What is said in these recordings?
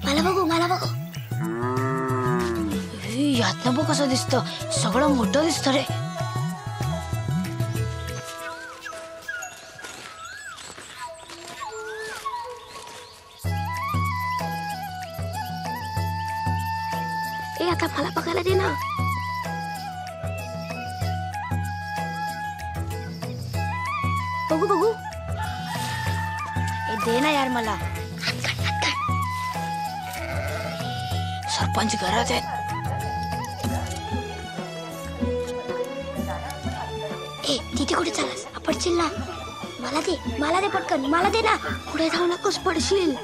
मला बघू यातनं बघ कसं दिसतं, सगळं मोठं दिसतं रे. आता मला बघायला दे ना. बघू बघू दे ना यार मला. सरपंच घरात आहेत. तिथे कुठे चाललास? पडशील ना. मला दे पटकन, मला दे ना. पुढे जाऊ नकोस, पडशील.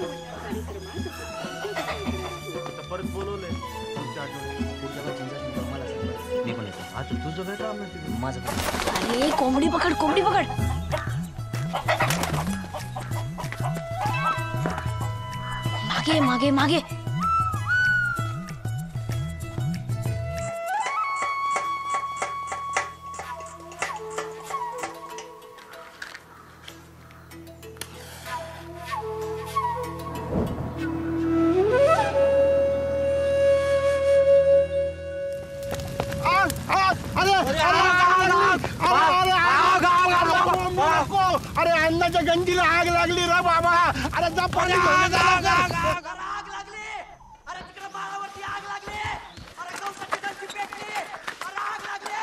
अरे कोंबडी पकड. मागे. अरे अन्नाच्या गंजीला आग लागली रे बाबा. अरे जा पाणी घेऊन जा. आग लागली. अरे तिकडे बाळावरती आग लागली. अरे गवताची गंजी पेटली. अरे आग लागली.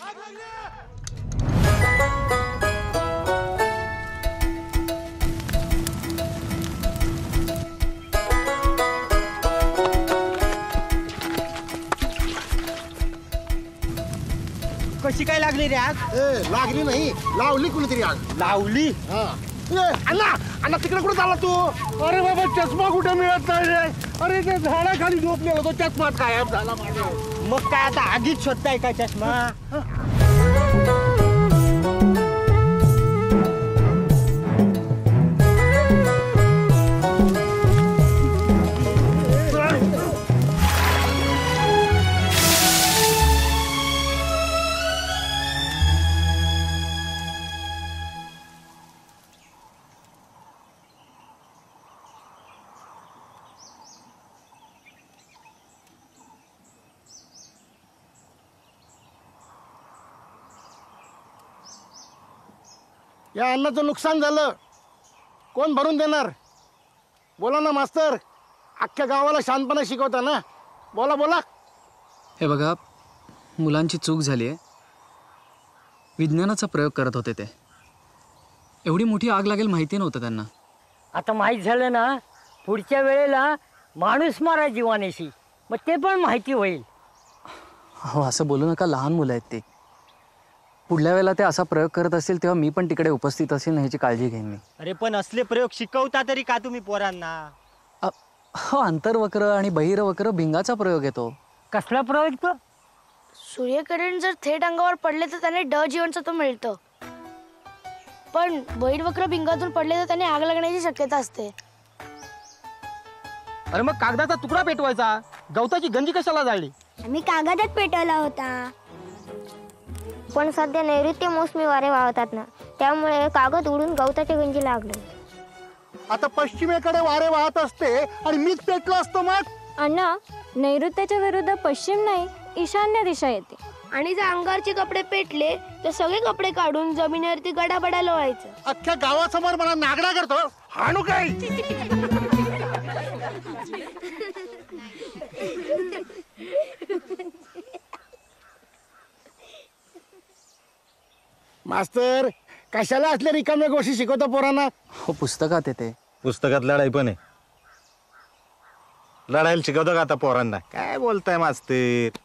आग लागली. कशी काय लागली रे आग? लागली नाही, लावली कुणीतरी आग. लावली? अण्णा तिकडे कुठे चालला तू? अरे बाबा चष्मा कुठे मिळत नाही रे. अरे त्या झाडाखाली झोपलेला तो चष्मा गायब झाला माझा. मग काय आता आगीत शोधताय का चष्मा? या अन्नाचं नुकसान झालं, कोण भरून देणार? बोला ना मास्तर, अख्ख्या गावाला शांतपणे शिकवता ना. बोला. हे बघा, मुलांची चूक झाली आहे. विज्ञानाचा प्रयोग करत होते ते. एवढी मोठी आग लागेल माहिती नव्हतं त्यांना. आता माहीत झालं ना, पुढच्या वेळेला माणूस मारा जीवानेशी, मग ते पण माहिती होईल. हो असं बोलू नका, लहान मुलं आहेत ते. पुढल्या वेळेला ते असा प्रयोग करत असतील तेव्हा मी पण तिकडे उपस्थित असेल, ह्याची काळजी घेईन मी. अरे पण असले प्रयोग शिकवता तरी का तुम्ही पोरांना? हो, अंतर्वक्र आणि बहिर्वक्र भिंगाचा प्रयोग येतो. कसला प्रयोग तो? सूर्यकिरण जर थेट अंगावर पडले तर त्याने ड जीवनसत्व मिळतं, पण बहिर्वक्र भिंगातून पडले तर त्याने आग लागण्याची शक्यता असते. अरे मग कागदाचा तुकडा पेटवायचा, गवताची गंजी कशाला जाळली? आम्ही कागदात पेटवला होता, पण सध्या नैऋत्य मोसमी वारे वाहतात ना, त्यामुळे कागद उडून गवताच्या गंजी लागले. आता पश्चिमेकडे वारे वाहत असते आणि मीच पेटलो असतो मग. अण्णा, नैऋत्याच्या विरुद्ध पश्चिम नाही, ईशान्य दिशा येते. आणि जर अंगारचे कपडे पेटले तर सगळे कपडे काढून जमिनीवरती गडाबडा लोळायचं. अख्ख्या गावासमोर मला नागडा करतो, हाणू काय? मास्तर, कशाला असले रिकाम्या गोष्टी शिकवतो पोरांना? हो, पुस्तकात येते. पुस्तकात लढाई पण आहे. लढायला शिकवतो का आता पोरांना? काय बोलताय मास्तर?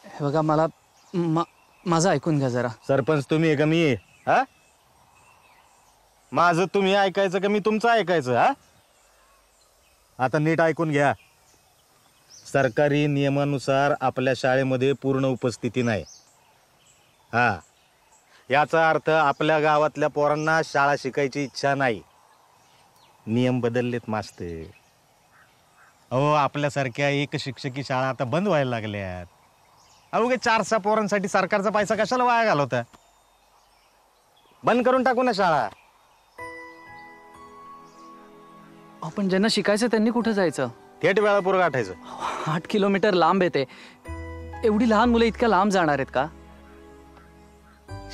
हे बघा, मला माझं ऐकून घ्या जरा. सरपंच तुम्ही आहे का मी आहे? हा, माझं तुम्ही ऐकायचं का मी तुमचं ऐकायचं? हा, आता नीट ऐकून घ्या. सरकारी नियमानुसार आपल्या शाळेमध्ये पूर्ण उपस्थिती नाही. हा, याचा अर्थ आपल्या गावातल्या पोरांना शाळा शिकायची इच्छा नाही. नियम बदललेत मास्तर. अहो आपल्यासारख्या एक शिक्षकी शाळा आता बंद व्हायला लागल्यात. अवघे 4-6 पोरांसाठी सरकारचा पैसा कशाला वाया घालवता? बंद करून टाकू ना शाळा. आपण ज्यांना शिकायचं त्यांनी कुठं जायचं? थेट वेळापूर गाठायचं. 8 किलोमीटर लांब येते. एवढी लहान मुलं इतक्या लांब जाणार आहेत का?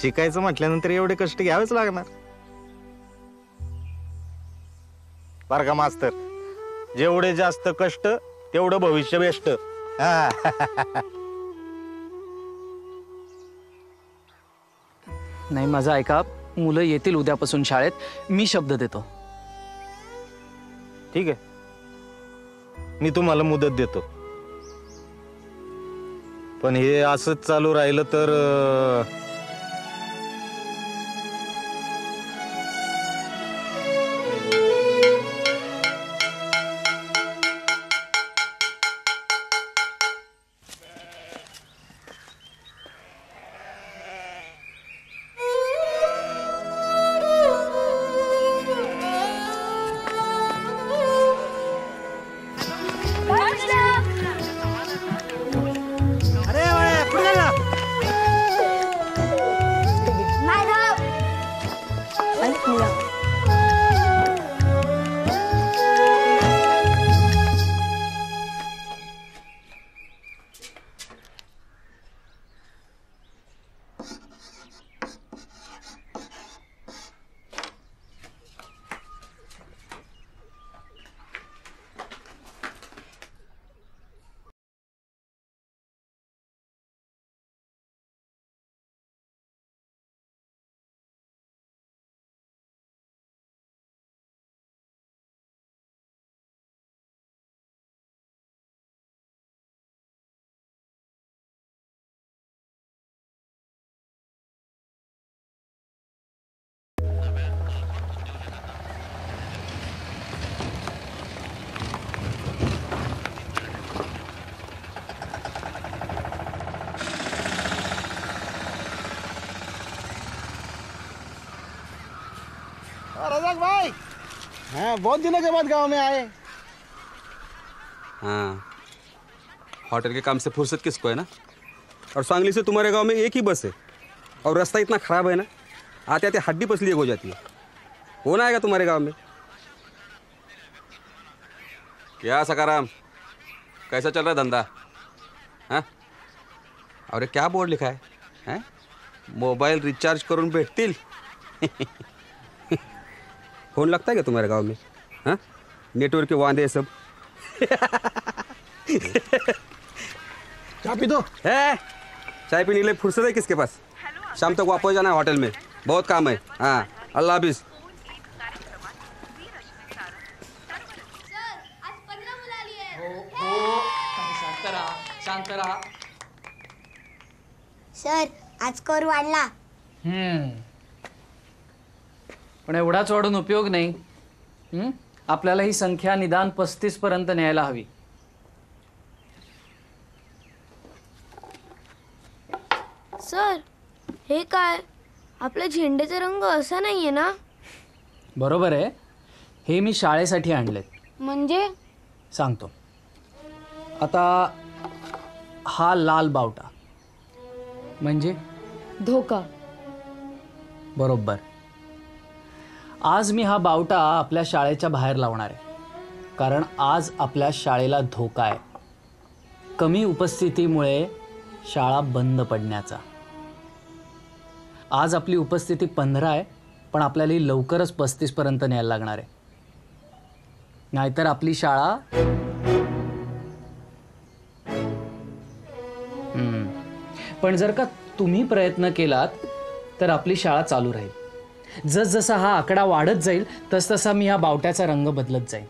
शिकायचं म्हटल्यानंतर एवढे कष्ट घ्यावेच लागणार. बरं का मास्तर, जेवढे जास्त कष्ट तेवढं भविष्य बेस्ट. नाही माझं ऐका, मुलं येतील उद्यापासून शाळेत. मी शब्द देतो. ठीक आहे, मी तुम्हाला मुदत देतो. पण हे असंच चालू राहिलं तर रजाक भाई, हाँ बहुत दिनों के बाद गांव में आए. हाँ, होटल के काम से फुर्सत किसको है ना. और सांगली से तुम्हारे गांव में एक ही बस है और रास्ता इतना ख़राब है ना, आते आते हड्डी पसली एक हो जाती है. कौन आएगा तुम्हारे गांव में? क्या सकाराम, कैसा चल रहा है धंधा? हाँ, और ये क्या बोर्ड लिखा है? हैं? मोबाइल रिचार्ज करून भेटतील. फोन लगता है क्या तुम्हारे गांव में? हाँ, नेटवर्क के वांदे सब. चाय पी दो. चाय पीने के लिए फुर्सत है किसके पास? शाम तक वापस जाना है होटल में, बहुत काम है. हाँ, अल्लाह हाफिज. सर आज कर वाढला. पण एवढाच वाढून उपयोग नाही. आपल्याला ही संख्या निदान 35 पर्यंत न्यायला हवी. सर हे काय, आपल्या झेंड्याचा रंग असा नाहीये ना? बरोबर आहे. हे मी शाळेसाठी आणलेत. म्हणजे सांगतो. आता हा लाल बावटा म्हणजे धोका. बरोबर. आज मी हा बावटा आपल्या शाळेच्या बाहेर लावणार आहे, कारण आज आपल्या शाळेला धोका आहे. कमी उपस्थितीमुळे शाळा बंद पडण्याचा. आज आपली उपस्थिती 15 आहे, पण आपल्याला लवकरच 35 पर्यंत न्यायला लागणार आहे. नाहीतर आपली शाळा पण जर का तुम्ही प्रयत्न केलात तर आपली शाळा चालू राहील. जसजसा हा आकडा वाढत जाईल तसतसा मी हा बावट्याचा रंग बदलत जाईल.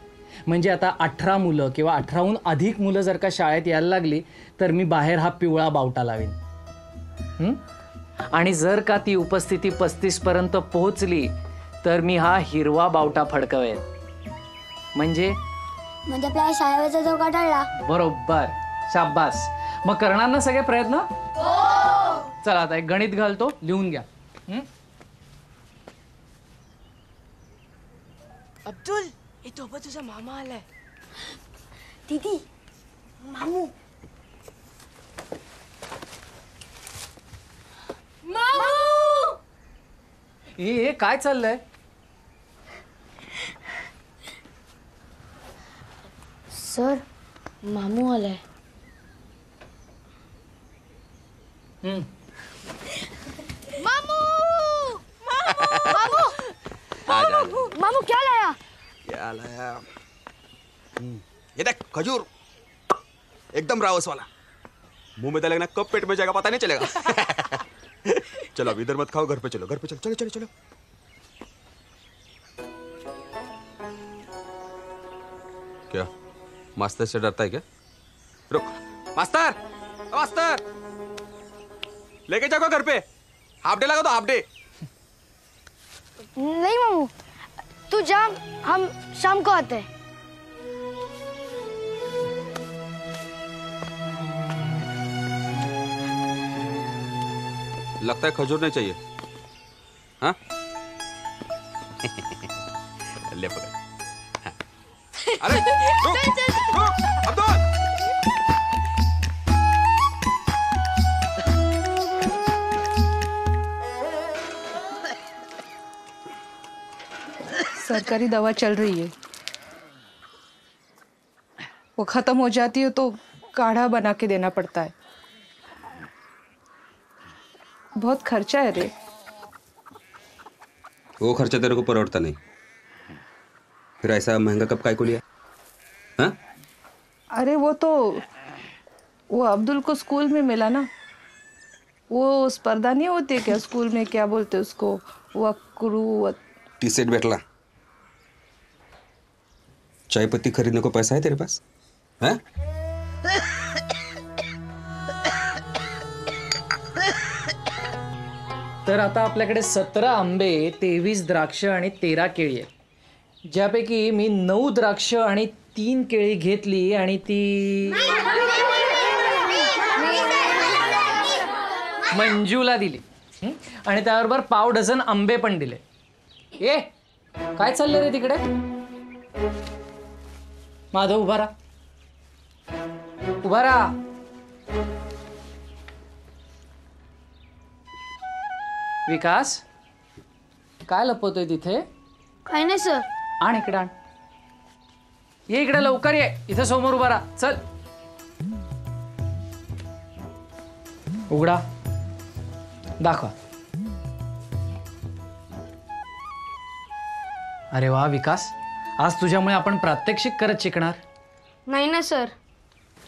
म्हणजे आता 18 मुलं किंवा 18हून अधिक मुलं जर का शाळेत यायला लागली तर मी बाहेर हा पिवळा बावटा लावेन. आणि जर का ती उपस्थिती 35 पर्यंत पोहोचली तर मी हा हिरवा बावटा फडकवेन. म्हणजे आपल्या शाळेचा धोका टळला. बरोबर. शाबास. मग करणार ना सगळे प्रयत्न? चला आता एक गणित घालतो, लिहून घ्या. अब्दुल, ये तो तुझा मामा आलाय. दीदी मामू हे काय चाललंय? सर मामू आलाय. मामू क्या लाया? क्या लाया? ये देख खजूर, एकदम रावस वाला. मुंह में डालेगा ना कब पेट में जाएगा पता नहीं चलेगा. चलो अब इधर मत खाओ, घर पे चलो, घर पे चलो, चलो चलो चलो. क्या मास्टर से डरता है क्या? रुक मास्टर, मास्टर लेके जाओ घर पे. हाफ डे लगा दो, हाफ डे. नहीं मामू तू जा, हम शाम को आते हैं. लगता है खजूर नहीं चाहिए. हाँ ले पकड़. हाँ. अरे रुक, रुक, अब्दुल. सरकारी दवा चल रही है, वो खत्म हो जाती है तो काढ़ा बना के देना पड़ता है. बहुत खर्चा है रे. वो खर्चा तेरे को परवड़ता नहीं. फिर ऐसा महंगा कब काय को लिया? हाँ? अरे वो अब्दुल को स्कूल में मिला ना. वो स्पर्धा नहीं होती क्या स्कूल में, क्या बोलते उसको, वक्रू टी सेट बैठला. चाय पत्ती खरीदने को पैसा है तेरे पास? हाँ? तर आता आपल्याकडे 17 आंबे, 23 द्राक्ष आणि 13 केळी आहेत, ज्यापैकी मी 9 द्राक्ष आणि 3 केळी घेतली आणि ती मंजूला दिली. आणि त्याबरोबर पाव डझन आंबे पण दिले. ए काय चाललंय रे तिकडे? माधव उभा राहा, उभा राहा. विकास काय लपवतोय तिथे? काही नाही सर. आण इकडे, आण. ये इकडे लवकर ये, इथे समोर उभा राहा. चल उघडा, दाखवा. अरे वा विकास, आज तुझ्यामुळे आपण प्रात्यक्षिक करत शिकणार. नाही ना सर.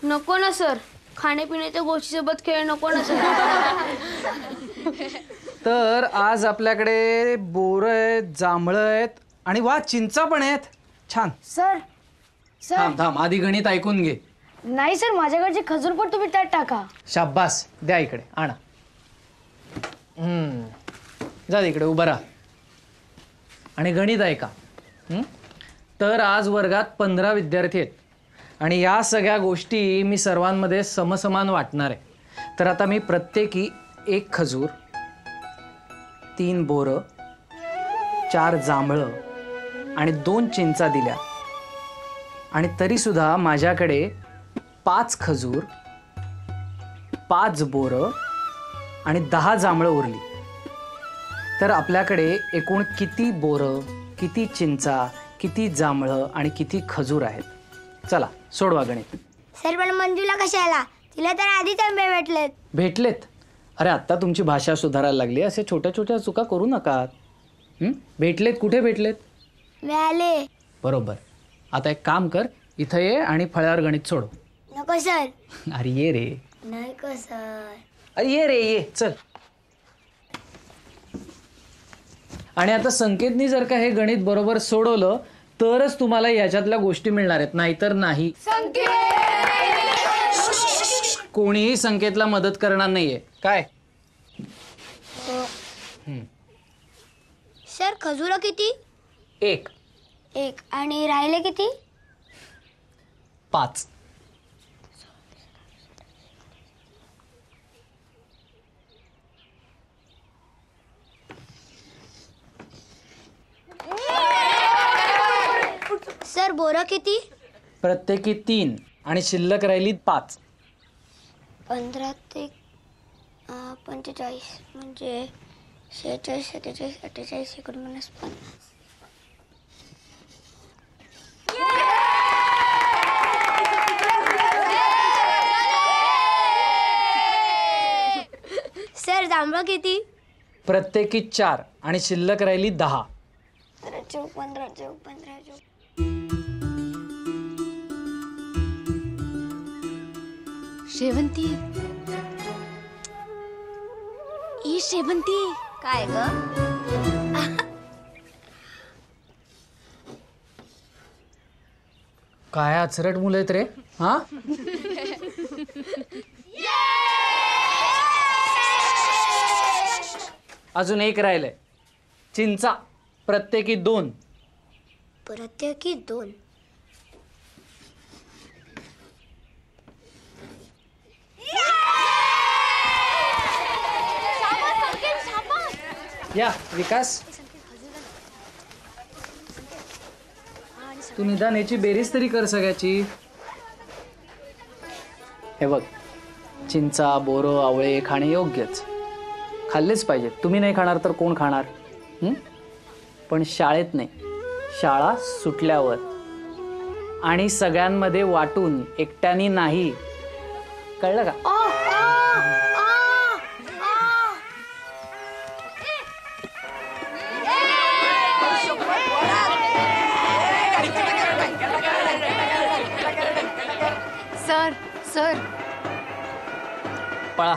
नको ना सर, खाण्यापिण्याच्या गोष्टीसोबत खेळ नको ना सर. तर आज आपल्याकडे बोरं आहेत, जांभळं आहेत आणि वा चिंचा पण आहेत. छान. सर सर थांब थांब, आधी गणित ऐकून घे. नाही सर, माझ्याकडचे खजूर पण तुम्ही त्यात टाका. शाब्बास, द्या इकडे, आणा. जा इकडे उभा राहा आणि गणित ऐका. तर आज वर्गात 15 विद्यार्थी आहेत आणि या सगळ्या गोष्टी मी सर्वांमध्ये समसमान वाटणार आहे. तर आता मी प्रत्येकी 1 खजूर, 3 बोरं, 4 जांभळं आणि 2 चिंचा दिल्या आणि तरीसुद्धा माझ्याकडे 5 खजूर, 5 बोरं आणि 10 जांभळं उरली. तर आपल्याकडे एकूण किती बोरं, किती चिंचा, किती जांभळं आणि किती खजूर आहेत? चला सोडवा गणित. सर पण मंजूला कशाला? तिला तर आधीच आंबे भेटलेत. भेटलेत? अरे आत्ता तुमची भाषा सुधारायला लागली, असे छोट्या छोट्या चुका करू नका. भेटलेत? कुठे भेटलेत? मिळाले. बरोबर. आता एक काम कर, इथं ये आणि फळ्यावर गणित सोडव. नको सर. अरे ये रे. नको सर. अरे ये रे, ये चल. आणि आता संकेतनी जर का हे गणित बरोबर सोडवलं तरच तुम्हाला याच्यातल्या गोष्टी मिळणार आहेत, नाहीतर नाही. कोणीही संकेतला मदत करणार नाहीये. काय? सर खजूर किती? 1. आणि राहिले किती? 5. सर बोरं किती? प्रत्येकी 3 आणि शिल्लक राहिली 5. 15 ते 45 म्हणजे 46, 47, 48, 49, 50. सर जांभळं किती? प्रत्येकी 4 आणि शिल्लक राहिली 10. 15. शेवंती ई शेवंती काय ग? काय अचरट मुलं आहेत रे हा. अजून एक राहिलंय. चिंचा प्रत्येकी 2. प्रत्येकी 2. या विकास, तू निदान याची बेरीज तरी कर सगळ्याची. हे बघ, चिंचा, बोरं, आवळे खाणे योग्यच, खाल्लेच पाहिजे. तुम्ही नाही खाणार तर कोण खाणार? पण शाळेत नाही, शाळा सुटल्यावर आणि सगळ्यांमध्ये वाटून, एकट्याने नाही. कळलं का? सर पळा.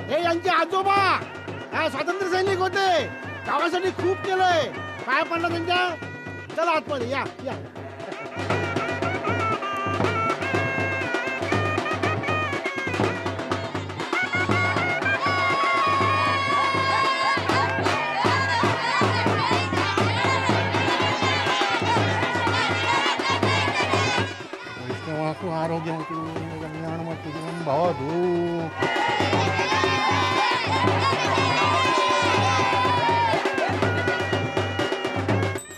हे यांचे आजोबा काय स्वातंत्र्य सैनिक होते, गावासाठी खूप केलंय. काय पडलं त्यांच्या? चला आतमध्ये या या. आरोग्यवती कल्याणवती भवतु.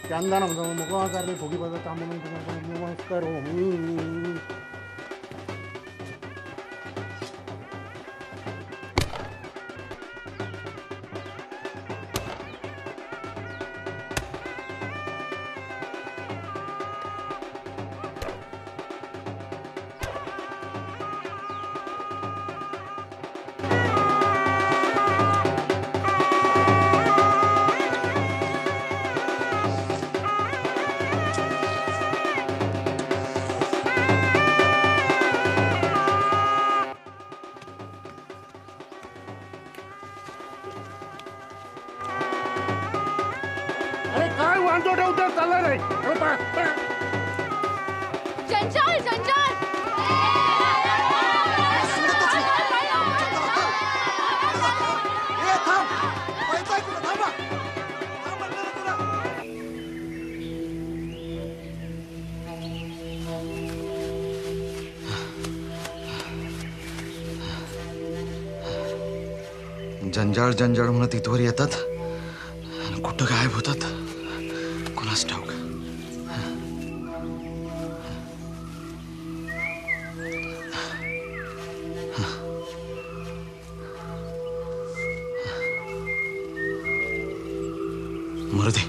चंदनं मुखाकर्णी भोगिपदताम्बूलं नमस्करोमि. काय वांदो ठेवतो चालला नाही. जंजाळ जंजाळ जंजाळ जंजाळ म्हणत इथवर येतात, कुठं गायब होतात कोणास ठाऊक. मरू दे.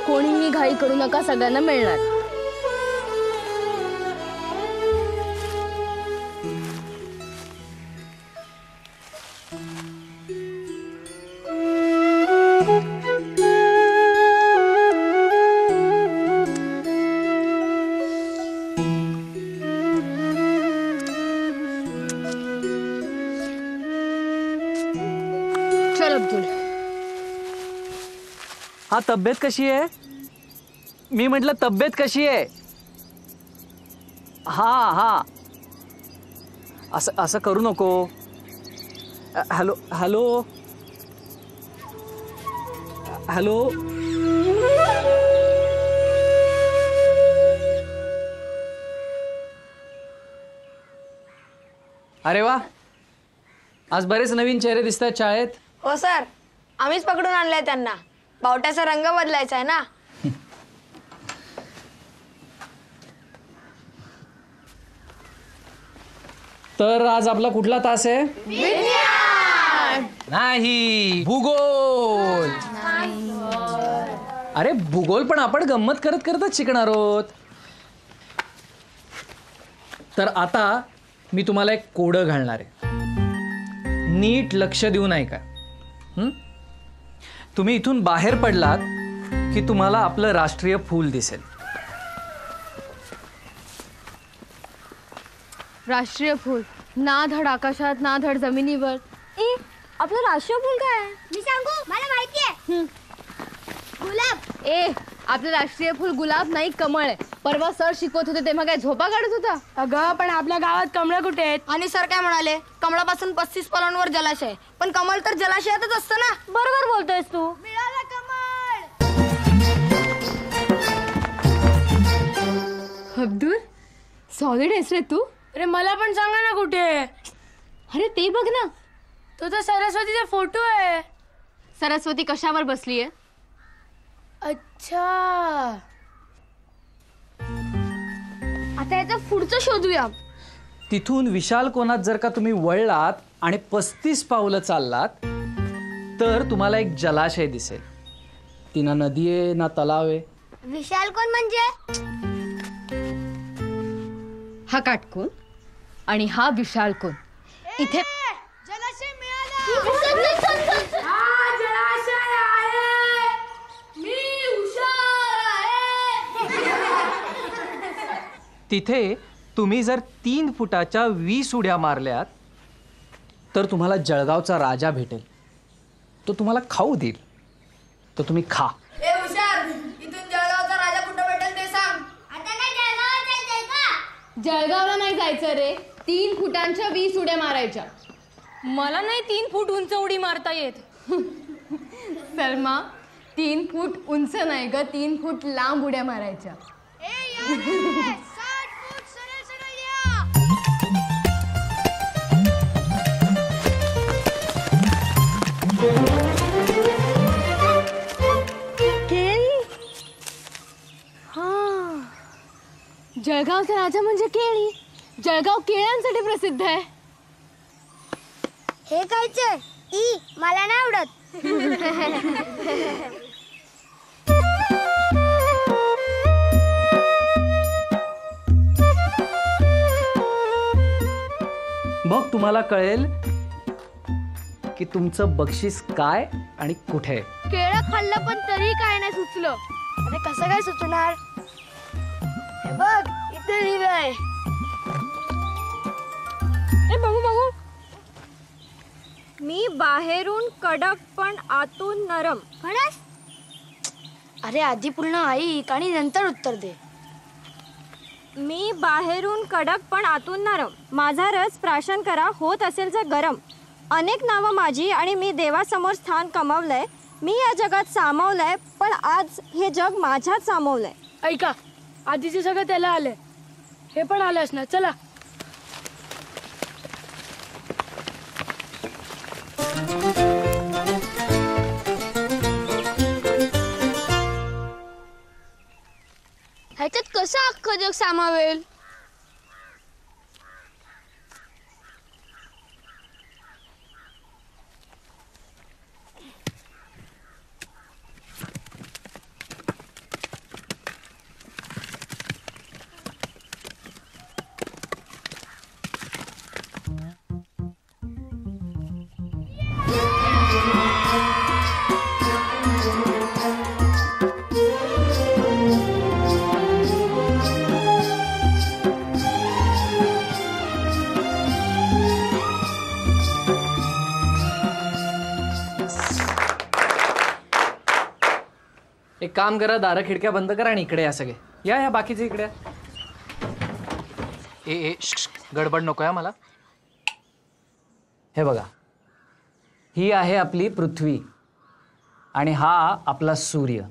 कोणीही घाई करू नका, सगळ्यांना मिळणार. हा तब्येत कशी आहे? मी म्हटलं तब्येत कशी आहे? हा हा असं असं करू नको. Hello hello hello. अरे वा, आज बरेच नवीन चेहरे दिसत आहेत शाळेत. हो सर, आम्हीच पकडून आणलाय त्यांना. बावट्याचा रंग बदलायचा आहे ना. तर आज आपला कुठला तास आहे? नाही, भूगोल. अरे भूगोल पण आपण गंमत करत करतच शिकणार आहोत. तर आता मी तुम्हाला एक कोडं घालणार आहे. नीट लक्ष देऊन ऐका. तुम्ही इथून बाहेर पडलात की तुम्हाला आपलं राष्ट्रीय फूल दिसेल. राष्ट्रीय फूल ना धड आकाशात ना धड जमिनीवर. आपलं राष्ट्रीय फूल काय आहे? मी सांगू, मला माहिती आहे. गुलाब. आपलं राष्ट्रीय फूल गुलाब नाही, कमळ आहे. परवा सर शिकवत होते तेव्हा काय झोपा काढत होता? अगं पण आपल्या गावात कमळ कुठे आहेत? आणि सर काय म्हणाले, कमळापासून 35 पलांवर जलाशय. पण कमळ तर जलाशयातच असतं ना. बरोबर बोलतोयस तू. मिळालं कमळ. अब्दुल, सॉलिड आहेस रे तू. अरे मला पण सांगा ना कुठे. अरे ते बघ ना, तो तर सरस्वतीचा फोटो आहे. सरस्वती कशावर बसली आहे? अच्छा, आता याचा पुढचं शोधूया. तिथून विशाल कोणात जर का तुम्ही वळलात आणि 35 पावलं चाललात तर तुम्हाला एक जलाशय दिसेल. ती ना नदी आहे ना तलाव आहे. विशाल कोण म्हणजे? हा काटकोन आणि हा विशाल कोण. इथे जलाशय मिळालं. जलाशय आहे. मी हुशार आहे. तिथे तुम्ही जर 3 फुटाच्या 20 उड्या मारल्यात तर तुम्हाला जळगावचा राजा भेटेल. तो तुम्हाला खाऊ देईल. तर तुम्ही खा. ए हुशार, इथून जळगावचा राजा कुठं भेटेल ते सांग. आता काय जळगावात जायचंय का? जळगावला नाही जायचं रे. 3 फुटांच्या 20 उड्या मारायच्या. मला नाही 3 फूट उंच उडी मारता येत. सलमा, 3 फूट उंच नाही ग, 3 फूट लांब उड्या मारायच्या. जळगावचा राजा म्हणजे केळी. जळगाव केळ्यांसाठी प्रसिद्ध आहे. हे खायचंय? मला नाही आवडत. मग तुम्हाला कळेल की तुमचं बक्षीस काय आणि कुठे आहे. केळं खाल्लं पण तरी काय नाही सुचलं. अरे कसं काय सुचणार? हे बघ इथे लिहिलंय. बघू बघू. मी बाहेरून कडक पण आतून नरम. खरंच? अरे आधी पूर्ण ऐक आणि नंतर उत्तर दे. मी बाहेरून कडक पण आतून नरम. माझा रस प्राशन करा होत असेल जर गरम. अनेक नावं माझी आणि मी देवासमोर स्थान कमावलंय. मी या जगात सामावलंय पण आज हे जग माझ्यात सामावलंय. ऐका, आधीचे सगळं त्याला आलंय, हे पण आलंच ना. चला. ह्याच्यात कसं अख्खं जग सामावेल? एक काम करा, दारं खिडक्या बंद करा आणि इकडे या सगळे. या बाकीचे इकडे. ए गडबड नको आहे मला. हे बघा, ही आहे आपली पृथ्वी आणि हा आपला सूर्य.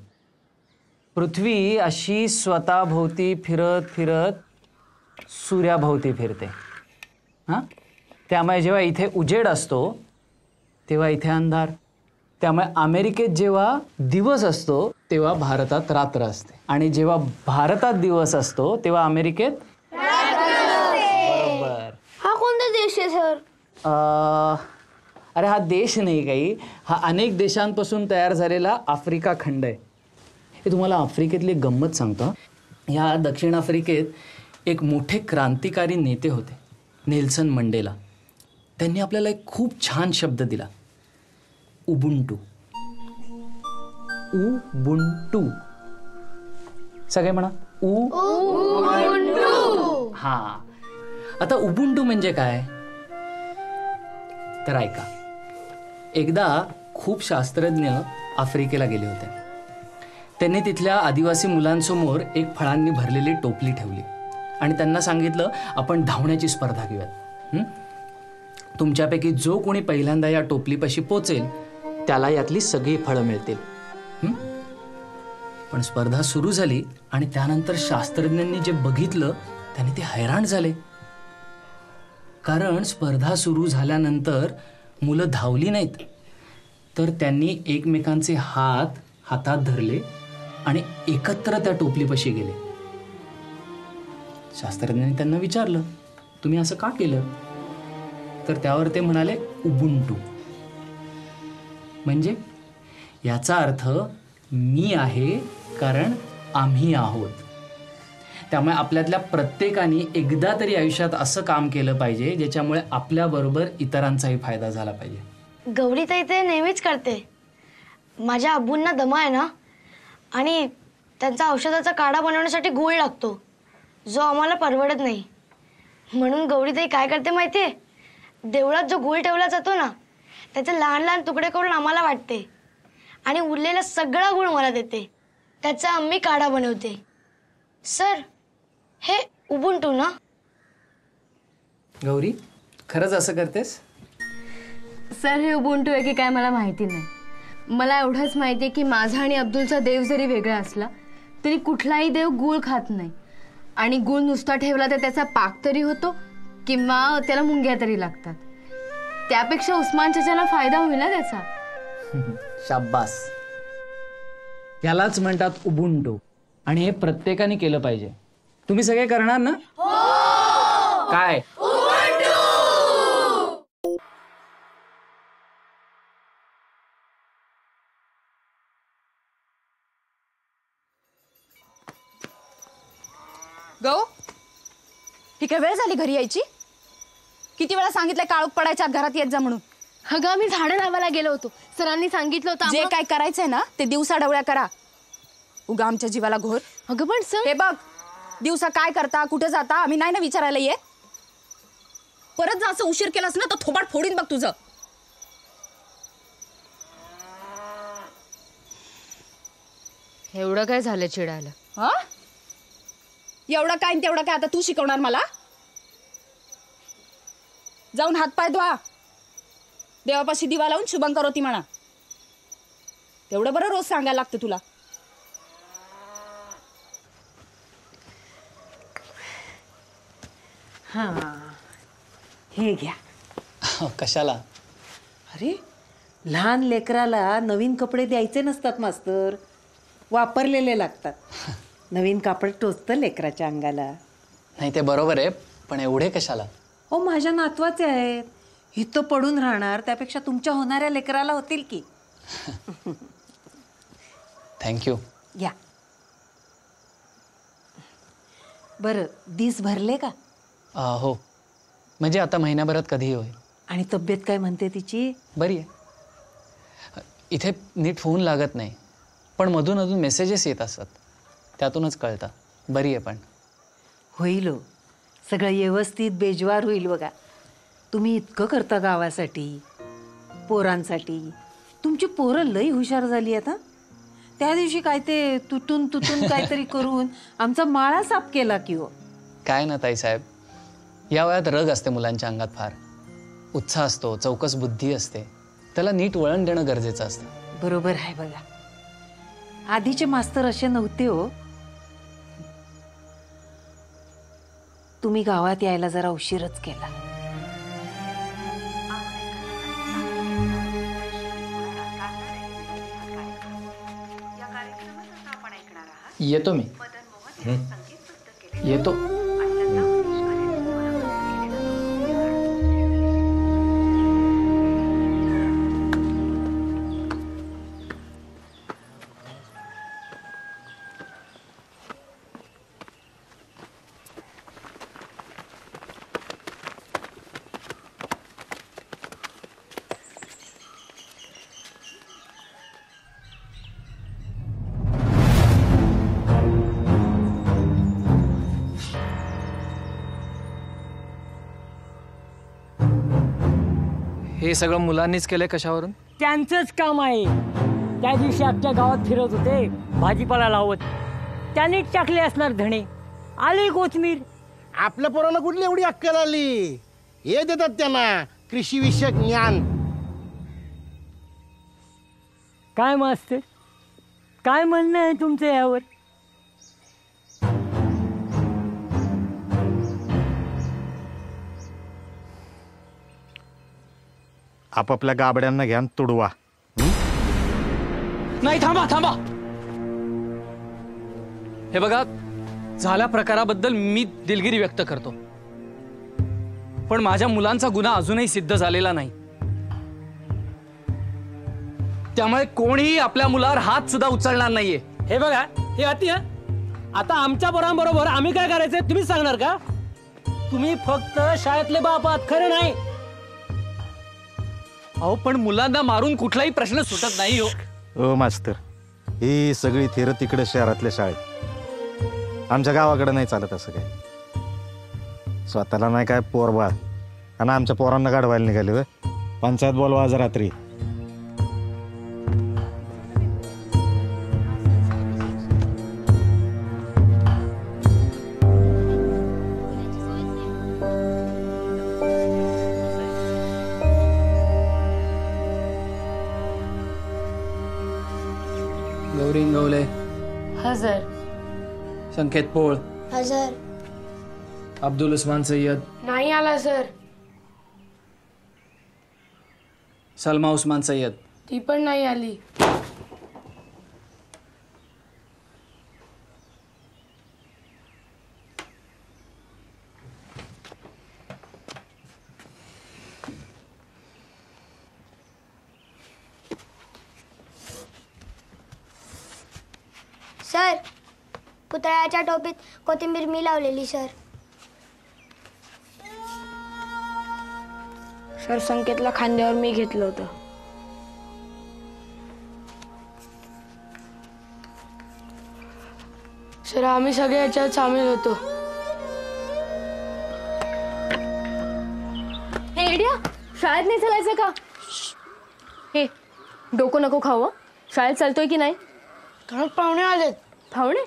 पृथ्वी अशी स्वतःभोवती फिरत फिरत सूर्याभोवती फिरते. हां, त्यामुळे जेव्हा इथे उजेड असतो तेव्हा इथे अंधार. त्यामुळे अमेरिकेत जेव्हा दिवस असतो तेव्हा भारतात रात्र असते, आणि जेव्हा भारतात दिवस असतो तेव्हा अमेरिकेत बरोबर. हा कोणता देश आहे सर? अरे हा देश नाही काही, हा अनेक देशांपासून तयार झालेला आफ्रिका खंड आहे. हे तुम्हाला आफ्रिकेतली गंमत सांगतो. ह्या दक्षिण आफ्रिकेत एक मोठे क्रांतिकारी नेते होते, नेल्सन मंडेला. त्यांनी आपल्याला एक खूप छान शब्द दिला, उबुंटू. उबुंटू. सगळे म्हणा उबुंटू. हा, आता उबुंटू म्हणजे काय तर ऐका. एकदा खूप शास्त्रज्ञ आफ्रिकेला गेले होते. त्यांनी तिथल्या आदिवासी मुलांसमोर एक फळांनी भरलेली टोपली ठेवली आणि त्यांना सांगितलं, आपण धावण्याची स्पर्धा घेऊयात. तुमच्यापैकी जो कोणी पहिल्यांदा या टोपलीपाशी पोचेल त्याला यातली सगळी फळं मिळतील. पण स्पर्धा सुरू झाली आणि त्यानंतर शास्त्रज्ञांनी जे बघितलं त्याने ते हैराण झाले. कारण स्पर्धा सुरू झाल्यानंतर मुलं धावली नाहीत, तर त्यांनी एकमेकांचे हात हातात धरले आणि एकत्र त्या टोपलीपाशी गेले. शास्त्रज्ञांनी त्यांना विचारलं, तुम्ही असं का केलं? तर त्यावर ते म्हणाले, उबुंटू. म्हणजे याचा अर्थ मी आहे कारण आम्ही आहोत. त्यामुळे आपल्यातल्या प्रत्येकाने एकदा तरी आयुष्यात असं काम केलं पाहिजे ज्याच्यामुळे आपल्याबरोबर इतरांचाही फायदा झाला पाहिजे. गौरीताई ते नेहमीच करते. माझ्या आबूंना दमा आहे ना, आणि त्यांचा औषधाचा काढा बनवण्यासाठी गूळ लागतो, जो आम्हाला परवडत नाही. म्हणून गौरीताई काय करते माहितीये, देवळात जो गूळ ठेवला जातो ना त्याचे लहान लहान तुकडे करून आम्हाला वाटते आणि उरलेला सगळा गूळ मला देते. त्याचा आम्ही काढा बनवते. सर, हे उबुंटू ना? गौरी, खरंच असं करतेस? सर, हे उबुंटू आहे की काय मला माहिती नाही. मला एवढंच माहिती आहे की माझा आणि अब्दुलचा देव जरी वेगळा असला तरी कुठलाही देव गूळ खात नाही, आणि गूळ नुसता ठेवला तर त्याचा पाक तरी होतो किंवा त्याला मुंग्या तरी लागतात. त्यापेक्षा उस्मान चाचाला फायदा होईल ना त्याचा. शाब्बास. यालाच म्हणतात उबुंटू, आणि हे प्रत्येकाने केलं पाहिजे. तुम्ही सगळे करणार ना? काय? गो, ही काय वेळ झाली घरी यायची? किती वेळा सांगितलं काळोख पडायच्या आत घरात येत जा म्हणून. अगं, आम्ही झाडं लावायला गेलो होतो. सरांनी सांगितलं होतं जे काय करायचंय ना ते दिवसा डवळ्या करा. उगा आमच्या जीवाला घोर. अगं पण सर, हे बघ, दिवसा काय करता, कुठे जाता आम्ही नाही ना विचारायला येत. परत जर असं उशीर केलास ना तर थोबाड फोडीन बघ तुझं. एवढं काय झालं चिडायला? हा, एवढं काय आणि तेवढं काय आता तू शिकवणार मला? जाऊन हातपाय धुवा, देवापाशी दिवा लावून शुभंकर होती म्हणा. तेवढं बरं रोज सांगायला लागतं तुला. हा, हे घ्या. कशाला? अरे, लहान लेकराला नवीन कपडे द्यायचे नसतात मास्तर, वापरलेले लागतात. नवीन कापड टोचतं लेकराच्या अंगाला. नाही, ते बरोबर आहे, पण एवढे कशाला? हो, माझ्या नातवाचे आहेत. इथं पडून राहणार त्यापेक्षा तुमच्या होणाऱ्या लेकराला होतील की. थँक्यू. या. बरं, दिस भरले का? हो, म्हणजे आता महिन्याभरात कधीही होईल. आणि तब्येत काय म्हणते तिची? बरी आहे. इथे नीट फोन लागत नाही, पण मधून अधून मेसेजेस येत असतात, त्यातूनच कळतं. बरी आहे. पण होईल हो, सगळं व्यवस्थित बेजवार होईल बघा. तुम्ही इतकं करता गावासाठी, पोरांसाठी. तुमची पोरं लई हुशार झाली आता. त्या दिवशी काय ते तुटून तुटून काहीतरी करून आमचा माळा साफ केला की हो. काय ना ताईसाहेब, या वयात रग असते मुलांच्या अंगात फार, उत्साह असतो, चौकस बुद्धी असते, त्याला नीट वळण देणं गरजेचं असतं. बरोबर आहे बघा. आधीचे मास्तर असे नव्हते हो. तुम्ही गावात यायला जरा उशीरच केला. येतो मी. येतो. हे सगळं मुलांनीच केलंय कशावरून? त्यांचंच काम आहे. त्या दिवशी अख्ख्या गावात फिरत होते भाजीपाला लावत, त्यांनीच टाकले असणार धणे, आले कोथमीर. आपल्या पोरांना कुठली एवढी अक्कल आली? हे देतात त्यांना कृषीविषयक ज्ञान. काय मास्तर, काय म्हणणं आहे तुमचं यावर? आपापल्या गाबड्यांना घ्या आणि तुडवा. नाही, थांबा थांबा. हे बघा, झाल्या प्रकाराबद्दल मी दिलगिरी व्यक्त करतो, पण माझ्या मुलांचा गुन्हा अजूनही सिद्ध झालेला नाही. त्यामुळे कोणीही आपल्या मुलावर हात सुद्धा उचलणार नाहीये. हे बघा, हे अति आता आमच्या पोरांबरोबर आम्ही काय करायचंय तुम्हीच सांगणार का? तुम्ही फक्त शाळेतले बाप आहात, खरं नाही? अहो, पण मुलांना मारून कुठलाही प्रश्न सुटत नाही हो. ओ मास्तर, ही सगळी थेर तिकडे शहरातल्या शाळेत, आमच्या गावाकडे नाही चालत असं काय. स्वतःला नाही काय पोरबाळ आणि आमच्या पोरांना गाडवायला निघाले व पंचायत बोलवा आज रात्री. गौरी इंगवले, हजर. संकेत पोळ, हजर. अब्दुल उस्मान सय्यद, नाही आला सर. सलमा उस्मान सय्यद, ती पण नाही आली. सर, पुतळ्याच्या टोपीत कोथिंबीर मी लावलेली सर. सर, संकेतला खांद्यावर मी घेतलं होतं. सर, आम्ही सगळे याच्यात सामील होतो. हे इडिया, शाळेत नाही चालायचं का? हे डोकं नको खावं. शाळेत चालतोय की नाही? घरात पाहुणे आलेत. पाहुणे?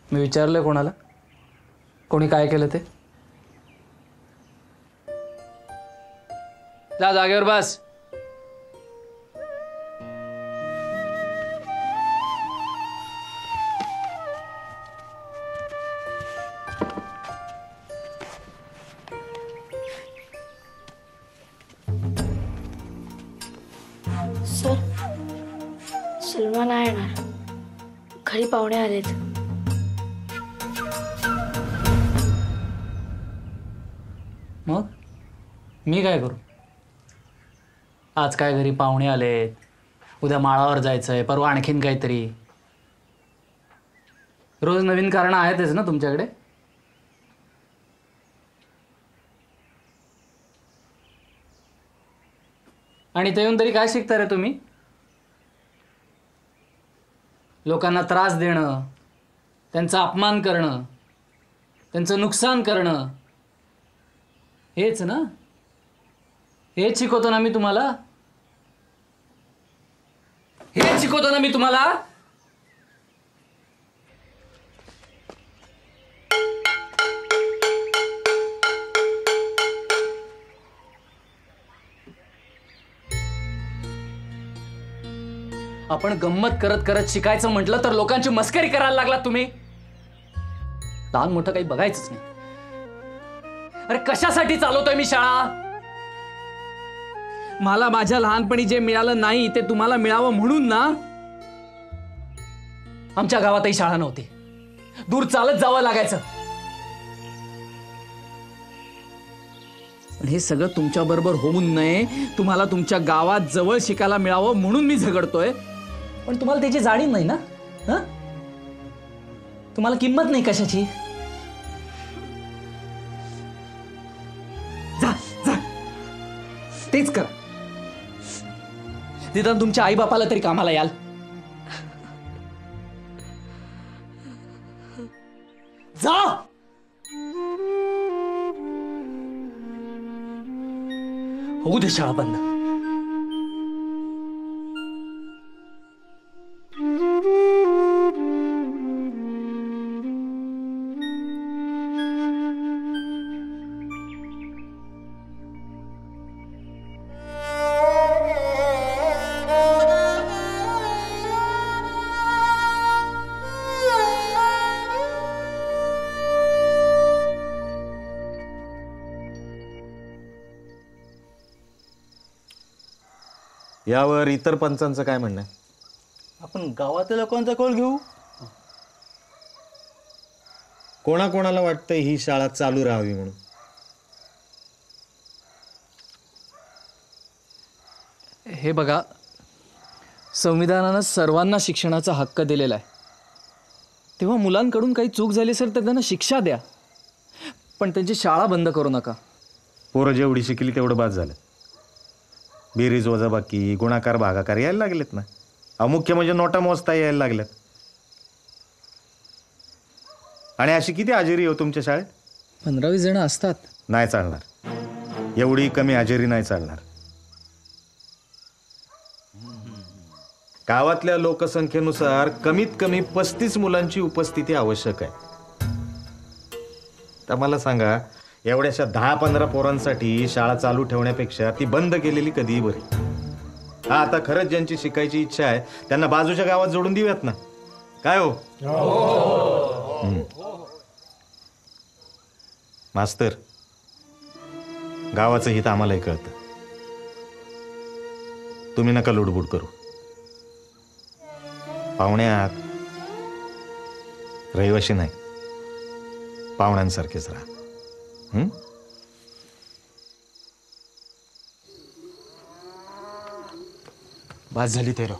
मी विचारलंय कोणाला, कोणी काय केलं ते? जा जागेवर बस. सर, सलमा नाही येणार. घरी पाहुणे आलेत. मग मी काय करू? आज काय घरी पाहुणे आलेत, उद्या माळावर जायचंय, परवा आणखीन काहीतरी. रोज नवीन कारण आहेतच ना तुमच्याकडे. आणि ते येऊन तरी काय शिकता रे तुम्ही? लोकांना त्रास देणं, त्यांचा अपमान करणं, त्यांचं नुकसान करणं, हेच ना? हेच शिकवतो ना मी तुम्हाला? हेच शिकवतो ना मी तुम्हाला? आपण गंमत करत करत शिकायचं म्हटलं तर लोकांची मस्करी करायला लागलात तुम्ही. लहान मोठं काही बघायचंच नाही. अरे कशासाठी चालवतोय मी शाळा? मला माझ्या लहानपणी जे मिळालं नाही ते तुम्हाला मिळावं म्हणून ना. आमच्या गावातही शाळा नव्हती, दूर चालत जावं लागायचं. पण हे सगळं तुमच्या बरोबर होऊन नये, तुम्हाला तुमच्या गावात जवळ शिकायला मिळावं म्हणून मी झगडतोय. पण तुम्हाला त्याची जाणीव नाही ना. हा, तुम्हाला किंमत नाही कशाची. जा जा तेच करा. निदान तुमच्या आई बापाला तरी कामाला याल. जा. होऊ दे शाळा बंद. यावर इतर पंचांचं काय म्हणणं आहे? आपण गावातल्या लोकांचा कौल घेऊ. कोणाकोणाला वाटतंय ही शाळा चालू राहावी म्हणून? हे बघा, संविधानानं सर्वांना शिक्षणाचा हक्क दिलेला आहे. तेव्हा मुलांकडून काही चूक झाली असेल तर त्यांना शिक्षा द्या, पण त्यांची शाळा बंद करू नका. पोरं जेवढी शिकली तेवढं बाद झालं. बेरीज वजाबाकी, गुणाकार भागाकार यायला लागलेत ना. मुख्य म्हणजे नोटा मोजता यायला लागल्यात. आणि अशी किती हजेरी हो तुमच्या शाळेत? 15-20 जण असतात. नाही चालणार, एवढी कमी हजेरी नाही चालणार. गावातल्या लोकसंख्येनुसार कमीत कमी 35 मुलांची उपस्थिती आवश्यक आहे. तर मला सांगा, एवढ्याशा 10-15 पोरांसाठी शाळा चालू ठेवण्यापेक्षा ती बंद केलेली कधीही बरी. हा, आता खरंच ज्यांची शिकायची इच्छा आहे त्यांना बाजूच्या गावात जोडून देऊयात ना. काय हो? मास्तर, गावाचं हित आम्हालाही कळतं. तुम्ही नका लुडबुड करू. पाहुण्यात रहिवाशी नाही, पाहुण्यांसारखेच राहा. बास झाली तेरो.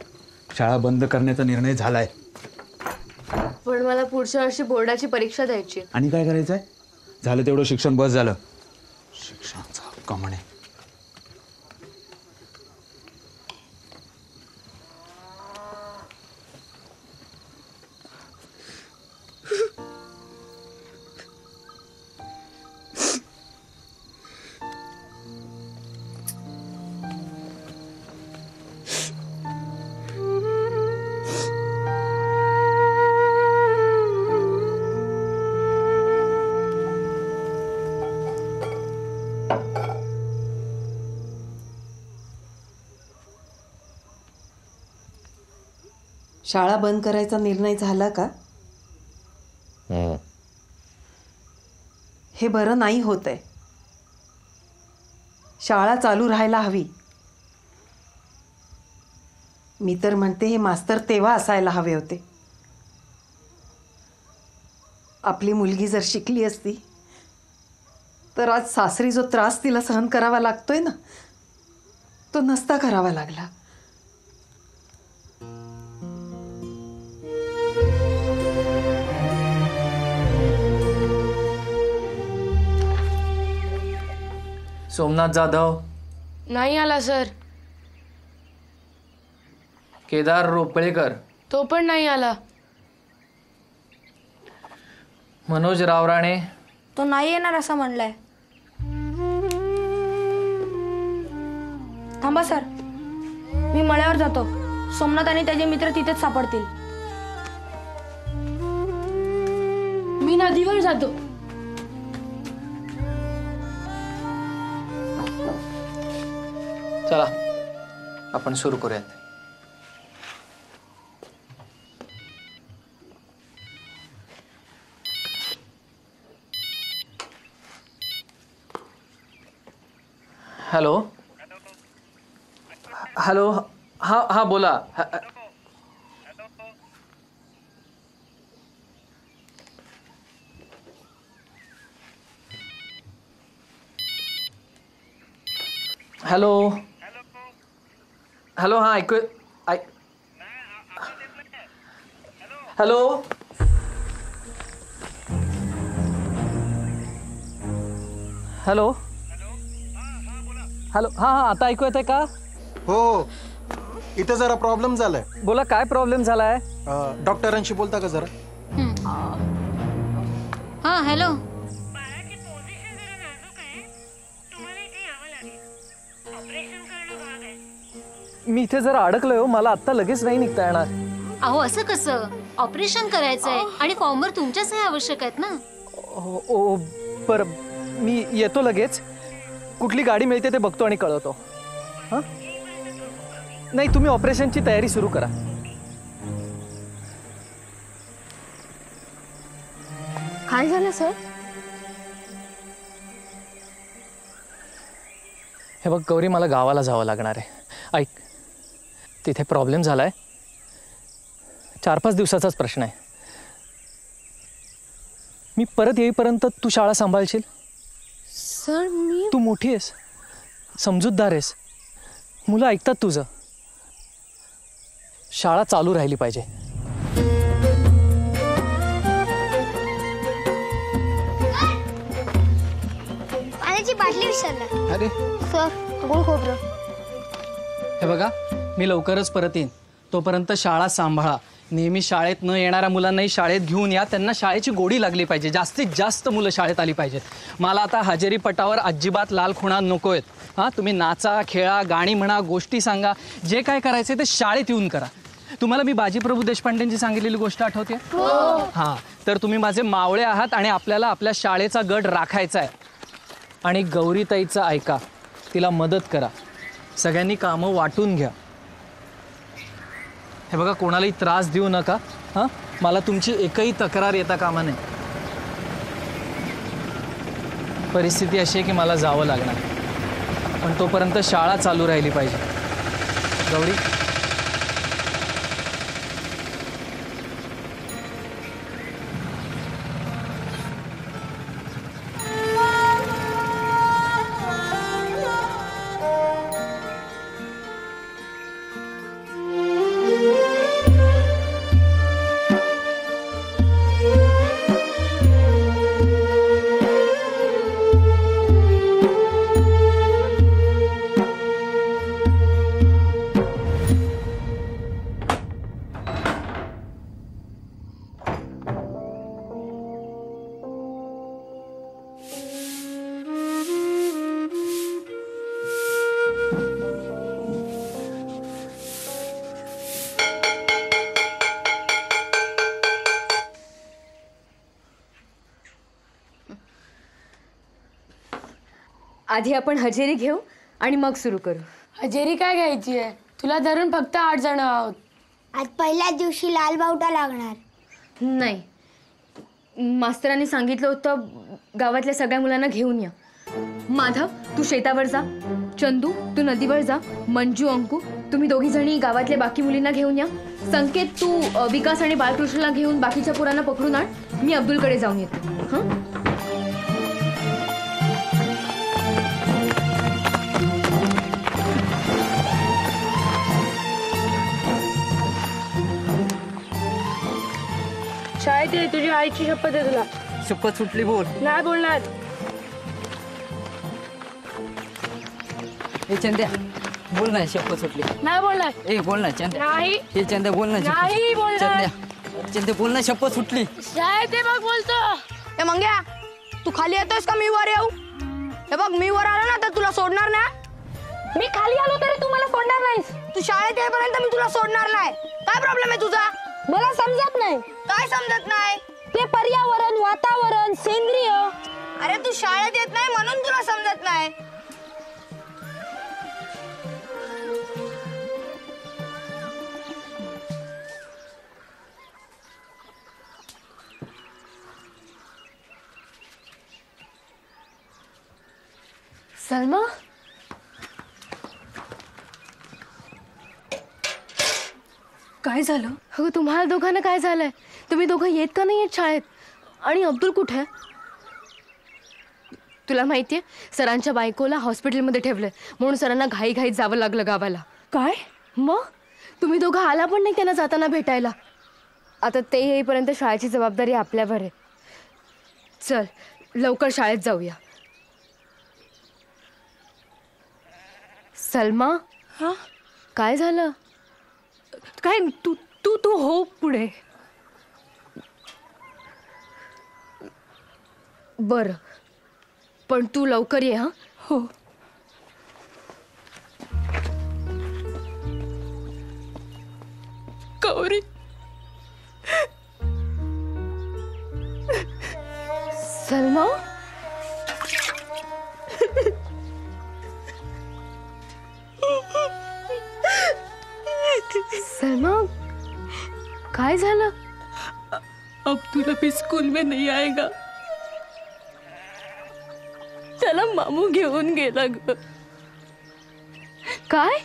शाळा बंद करण्याचा निर्णय झालाय. पण मला पुढच्या वर्षी बोर्डाची परीक्षा द्यायची. आणि काय करायचंय? झालं तेवढं शिक्षण बस झालं. शिक्षणाचा हक्क म्हणे. शाळा बंद करायचा निर्णय झाला का? हे बरं नाही होत आहे. शाळा चालू राहायला हवी. मी तर म्हणते हे मास्तर तेव्हा असायला हवे होते. आपली मुलगी जर शिकली असती तर आज सासरी जो त्रास तिला सहन करावा लागतोय ना, तो नसता करावा लागला. सोमनाथ जाधव नाही आला सर. केदार रोपळेकर तो पण नाही आला. मनोज रावराणे तो नाही येणार असं म्हणलाय. थांबा सर, मी मळ्यावर जातो. सोमनाथ आणि त्याचे मित्र तिथेच सापडतील. मी नदीवर जातो. चला आपण सुरू करूयात. हॅलो हॅलो, हा हा बोला. हॅलो हॅलो, हा ऐकू हॅलो हॅलो हॅलो, हा हा आता ऐकू येतंय का? हो, इथे जरा प्रॉब्लेम झालाय. बोला, काय प्रॉब्लेम झालाय? डॉक्टरांशी बोलता का जरा? हा हॅलो. मी इथे जरा अडकलोय हो, मला आता लगेच नाही निघता येणार. अहो असं कसं? ऑपरेशन करायचंय आणि फॉर्मवर तुमच्या सह्या आवश्यक आहेत ना. ओ बरं, मी येतो लगेच. कुठली गाडी मिळते ते बघतो आणि कळवतो. हां, नाही तुम्ही ऑपरेशनची तयारी सुरू करा. काय झालं सर? हे बघ गौरी, मला गावाला जावं लागणार आहे. ऐक, तिथे प्रॉब्लेम झालाय. 4-5 दिवसाचाच प्रश्न आहे. मी परत येईपर्यंत तू शाळा सांभाळशील? सर मी... तू मोठी आहेस, समजूतदार आहेस, मुलं ऐकतात तुझं. शाळा चालू राहिली पाहिजे. पाण्याची बाटली विसरला. अरे सर, गुळ खोबरं. हे बघा, मी लवकरच परत येईन. तोपर्यंत शाळा सांभाळा. नेहमी शाळेत न येणाऱ्या मुलांनाही शाळेत घेऊन या. त्यांना शाळेची गोडी लागली पाहिजे. जास्तीत जास्त मुलं शाळेत आली पाहिजेत. मला आता हजेरी पटावर अजिबात लाल खुणा नको आहेत. हां, तुम्ही नाचा, खेळा, गाणी म्हणा, गोष्टी सांगा, जे काय करायचे ते शाळेत येऊन करा. तुम्हाला मी बाजीप्रभू देशपांडेंची सांगितलेली गोष्ट आठवते? हां, तर तुम्ही माझे मावळे आहात आणि आपल्याला आपल्या शाळेचा गड राखायचा आहे. आणि गौरीताईचं ऐका, तिला मदत करा. सगळ्यांनी कामं वाटून घ्या. हे बघा, कोणालाही त्रास देऊ नका. हां, मला तुमची एकही तक्रार येता कामा नये. परिस्थिती अशी आहे की मला जावं लागणार, पण तोपर्यंत शाळा चालू राहिली पाहिजे. गौरी, आधी आपण हजेरी घेऊ आणि मग सुरू करू. हजेरी काय घ्यायची आहे? तुला धरून फक्त 8 जण आहोत. आज पहिल्याच दिवशी लाल बावटा लागणार. नाही, मास्तरांनी सांगितलं होतं गावातल्या सगळ्या मुलांना घेऊन या. माधव, तू शेतावर जा. चंदू, तू नदीवर जा. मंजू, अंकू, तुम्ही दोघी जणी गावातल्या बाकी मुलींना घेऊन या. संकेत, तू विकास आणि बालकृष्णला घेऊन बाकीच्या पोरांना पकडून आण. मी अब्दुलकडे जाऊन येते. हां, शाळेत ये, तुझी आईची शपथ आहे तुला. शपथ सुटली, बोल. नाही बोलणार. ए चंद्या, बोल ना, शपथ सुटली. नाही बोलणार. ए बोल ना चंद्या. नाही. हे चंद्या बोल ना. नाही बोलणार. चंद्या, चंद्या बोल ना, शपथ सुटली. शाळेत ये, मग बोलतो. ए मंग्या, तू खाली येतोयस का मी वर येऊ? हे बघ मी वर आलो ना तर तुला सोडणार ना. मी खाली आलो तरी तू मला सोडणार नाहीस. तू शाळेत येईपर्यंत मी तुला सोडणार नाही. काय प्रॉब्लेम आहे तुझा? मला समजत नाही. काय समजत नाही? ते पर्यावरण, वातावरण, सेंद्रिय. अरे तू शाळेत येत नाही म्हणून तुला समजत नाही. सलमा, काय झालं? अगं तुम्हाला दोघांना काय झालंय? तुम्ही दोघं येत का नाही येत शाळेत? आणि अब्दुल कुठे आहे? तुला माहितीये सरांच्या बायकोला हॉस्पिटलमध्ये ठेवलंय म्हणून सरांना घाईघाईत जावं लागलं गावाला. काय? मग तुम्ही दोघं आला पण नाही त्यांना जाताना भेटायला. आता ते येईपर्यंत शाळेची जबाबदारी आपल्यावर आहे. चल लवकर शाळेत जाऊया. सलमा, हा काय झालं? काय तू तू तू हो पुढे. बरं पण तू लवकर ये. हा हो. गौरी, सलमा, सलमा काय झालं? अब्दुल अभी स्कूल में नहीं आएगा. त्याला मामू घेऊन गेला ग. काय?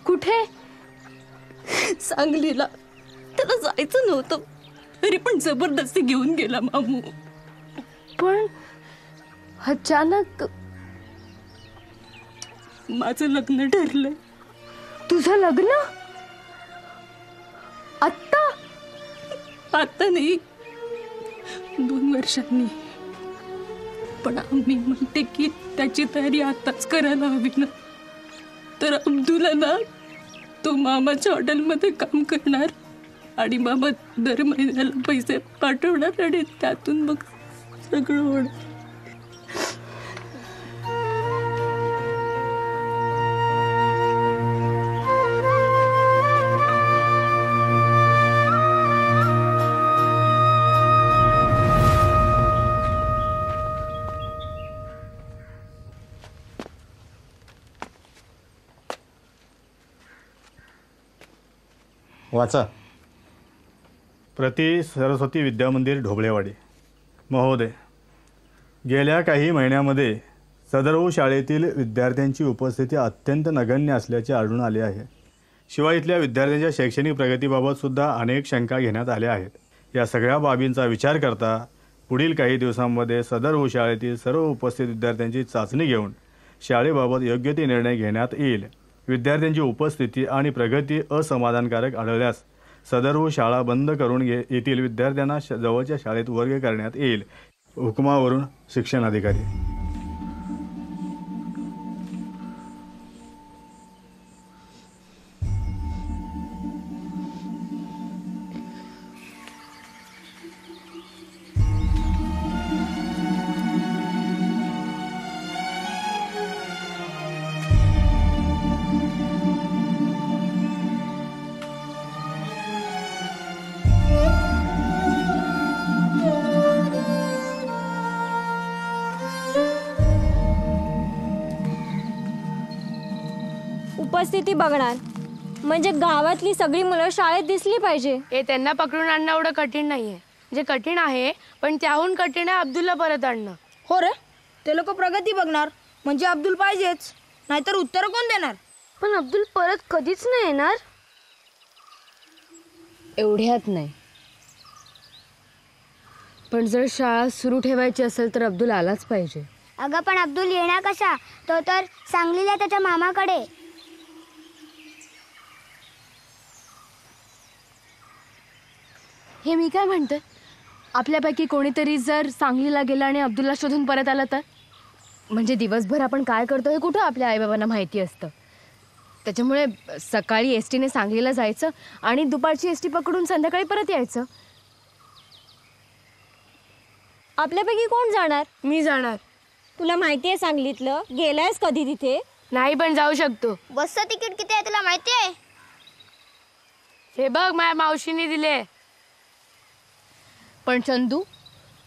कुठे? सांगलीला. त्याला जायचं नव्हतं तरी पण जबरदस्ती घेऊन गेला मामू. पण अचानक. माझं लग्न ठरलंय. तुझं लग्न? आत्ता? आता नाही, 2 वर्षांनी. पण आम्ही म्हणते की त्याची तयारी आताच करायला हवी ना. तर अब्दुला ना तो मामाच्या हॉटेलमध्ये काम करणार आणि मामा दर महिन्याला पैसे पाठवणार आणि त्यातून मग सगळं होणार. वाचा. प्रति सरस्वती विद्यामंदिर ढोबळेवाडी. महोदय, गेल्या काही महिन्यामध्ये सदर शाळेतील विद्यार्थ्यांची उपस्थिती अत्यंत नगण्य असल्याचे आढळून आले आहे. शिवाय इथल्या विद्यार्थ्यांच्या शैक्षणिक प्रगतीबाबत सुद्धा अनेक शंका घेण्यात आल्या आहेत. या सगळ्या बाबींचा विचार करता पुढील काही दिवसांमध्ये सदर शाळेतील सर्व उपस्थित विद्यार्थ्यांची चाचणी घेऊन शाळेबाबत योग्य ते निर्णय घेण्यात येईल. विद्यार्थ्यांची उपस्थिती आणि प्रगती असमाधानकारक आढळल्यास सदर शाळा बंद करून येथील विद्यार्थ्यांना जवळच्या शाळेत वर्ग करण्यात येईल. हुकमावरून शिक्षण अधिकारी. उपस्थिती बघणार म्हणजे गावातली सगळी मुलं शाळेत दिसली पाहिजे. हे त्यांना पकडून आणणं एवढं कठीण नाहीये. जे कठीण आहे पण त्याहून कठीण आहे अब्दुलला परत आणणं. हो रे, ते लोक प्रगती बघणार म्हणजे अब्दुल पाहिजेच, नाहीतर उत्तर कोण देणार? पण अब्दुल परत कधीच नाही येणार. एवढ्यात नाही, पण जर शाळा सुरू ठेवायची असेल तर अब्दुल आलाच पाहिजे. अगं पण अब्दुल येणार कसा? तो तर सांगलीला त्याच्या मामाकडे. हे मी काय म्हणते, आपल्यापैकी कोणीतरी जर सांगलीला गेला आणि अब्दुलला शोधून परत आला तर? म्हणजे दिवसभर आपण काय करतो हे कुठं आपल्या आईबाबांना माहिती असतं. त्याच्यामुळे सकाळी एस टीने सांगलीला जायचं आणि दुपारची एस टी पकडून संध्याकाळी परत यायचं. आपल्यापैकी कोण जाणार? मी जाणार. तुला माहिती आहे सांगलीतलं? गेलायस कधी तिथे? नाही पण जाऊ शकतो. बसचं तिकीट किती आहे तुला माहिती आहे? हे बघ माझ्या मावशीने दिले. पण चंदू,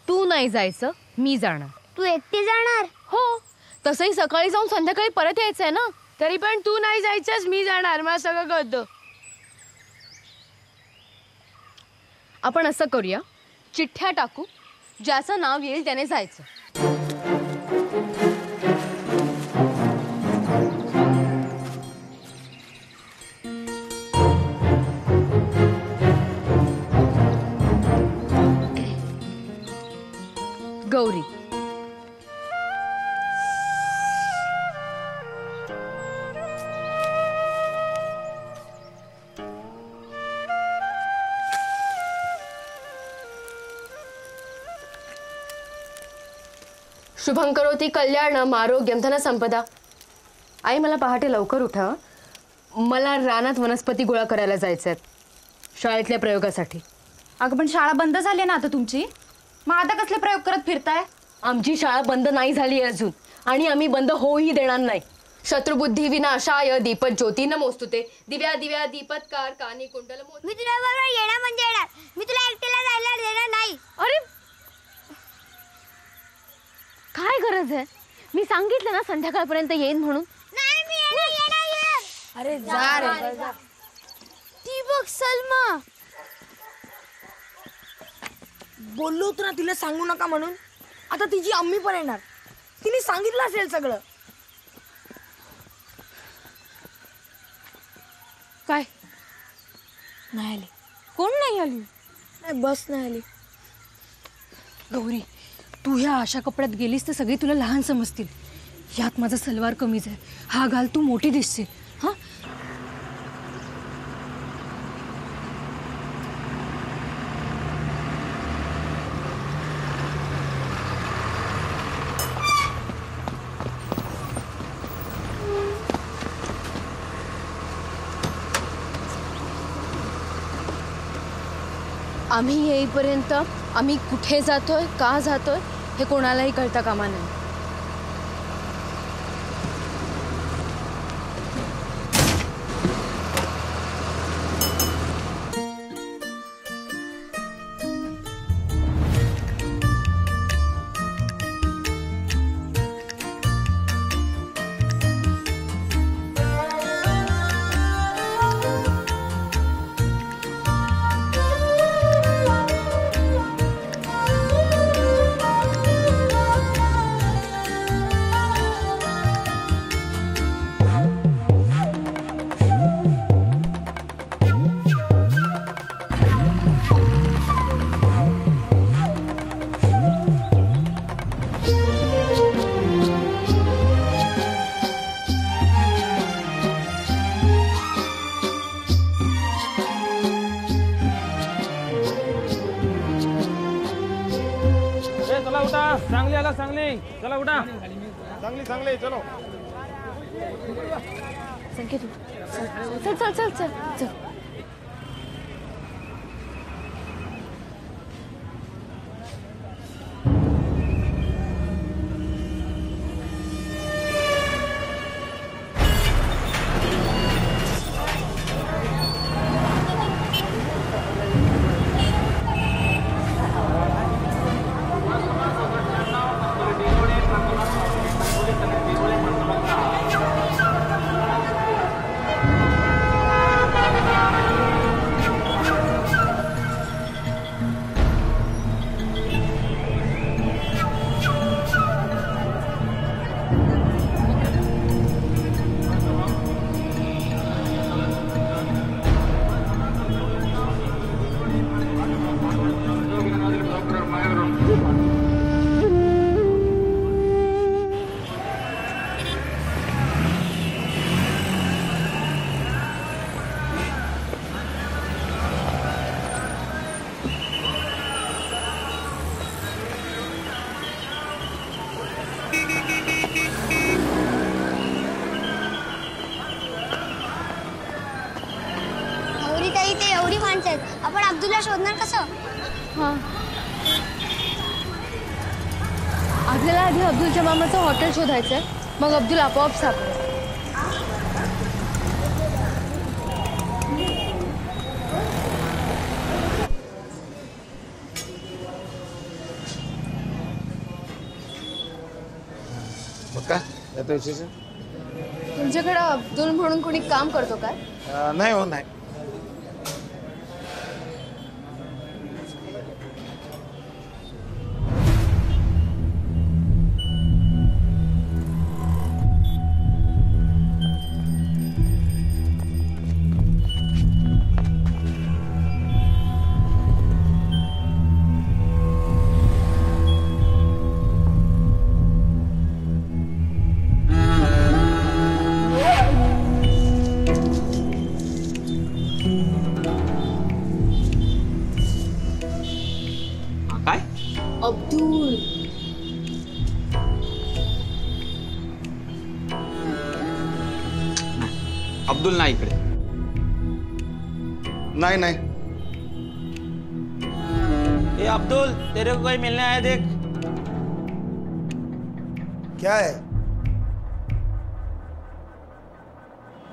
तू नाही जायचं, मी जाणार. तू एकटी जाणार? हो, तसंही सकाळी जाऊन संध्याकाळी परत यायचंय ना. तरी पण तू नाही जायचंस, मी जाणार. मला सगळं कळतं. आपण असं करूया, चिठ्ठ्या टाकू, ज्याचं नाव येईल त्याने जायचं. गौरी, शुभं करोति कल्याणम आरोग्यम धन संपदा. आई, मला पहाटे लवकर उठा. मला रानात वनस्पती गोळा करायला जायचं आहे शाळेतल्या प्रयोगासाठी. अगं पण शाळा बंद झाली ना आता तुमची, मग आता कसले प्रयोग करत फिरताय? आमची शाळा बंद नाही झाली अजून आणि आम्ही बंद होऊही देणार नाही. शत्रुबुद्धी विनाशाय दीपत ज्योती नमोस्तुते. दिव्या दिव्या दीपत्कार कानी कुंडल. मी तुला बरोबर येणार म्हणजे येणार. मी तुला एकटीला जायला देणार नाही. अरे काय गरज आहे? मी सांगितलं ना संध्याकाळपर्यंत येईन म्हणून. नाही मी येणार. अरे जा रे. ती बघ सलमा. बोललो होतो ना तिला सांगू नका म्हणून. आता तिची अम्मी पण येणार. तिने सांगितलं असेल सगळं. काय नाही आली. कोण नाही आली? नाही बस नाही आली. गौरी, तू ह्या अशा कपड्यात गेलीस तर सगळी तुला लहान समजतील. यात माझा सलवार कमीच आहे, हा घाल तू मोठी दिसशील. हा आम्ही येईपर्यंत आम्ही कुठे जातोय, का जातोय हे कोणालाही कळता कामा नये. चला उठा, चांगली आला चांगली. चला उठा, चांगली चांगली. चलो संकेत, चल चल चल चल चल. इथे एवढी माणसं आहेत, आपण अब्दुलला शोधणार कसं? आपल्याला आधी अब्दुलच्या मामाचं हॉटेल शोधायचंय, मग अब्दुल आपोआप सापडेल. काय आता विशेष तुमच्याकडे अब्दुल म्हणून कोणी काम करतो काय? नाही हो नाही. काय अब्दुल अब्दुल नाही इकडे. नाही नाही. ए अब्दुल, तेरे को कोई मिलने आया देख. क्या है?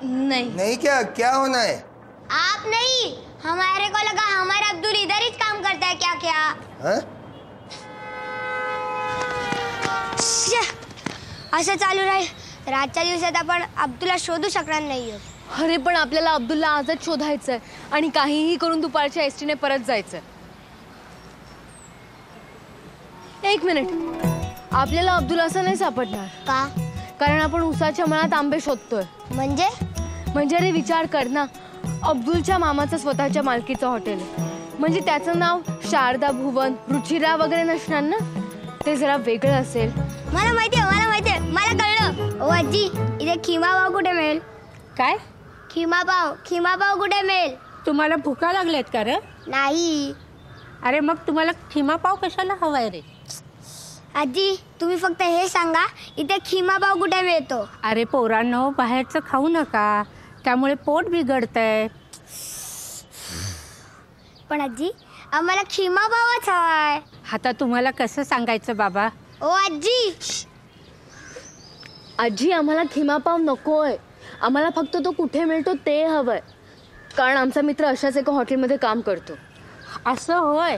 नहीं. नहीं क्या क्या होना है? आप नहीं, हमारे को लगा हमारा अब्दुल इधर ही काम करता है क्या क्या? हाँ? असं चालू राहील तर आजच्या दिवसात आपण अब्दुलला शोधू शकणार नाही. अरे पण आपल्याला अब्दुलला आजच शोधायचंय आणि काहीही करून दुपारच्या एसटीने परत जायचंय. एक मिनिट, आपल्याला अब्दुल असं नाही सापडणार. का? कारण आपण उसाच्या मळ्यात आंबे शोधतोय. म्हणजे रे विचार कर ना, अब्दुलच्या मामाचं स्वतःच्या मालकीचं हॉटेल आहे, म्हणजे त्याचं नाव शारदा भुवन, रुचिरा वगैरे नसणार ना. ते जरा वेगळं असेल. मला माहितीये, मला कळलं. ओ आजी, इथे खिमा पाव कुठे मिळेल? काय? खिमा पाव कुठे मिळेल? तुम्हाला भुका लागल्यात का रे? नाही. अरे मग तुम्हाला खिमा पाव कशाला हवाय रे? आजी, तुम्ही फक्त हे सांगा, इथे खिमा पाव कुठे मिळतो? अरे पोरांनो, बाहेरचं खाऊ नका, त्यामुळे पोट बिघडतंय. पण आजी, आम्हाला खिमा पावच हवाय. आता तुम्हाला कसं सांगायचं बाबा? ओ आजी. आजी, आम्हाला खिमा पाव नकोय, आम्हाला फक्त तो कुठे मिळतो ते हवंय. कारण आमचा मित्र अशाच एका हॉटेलमध्ये काम करतो. असं होय?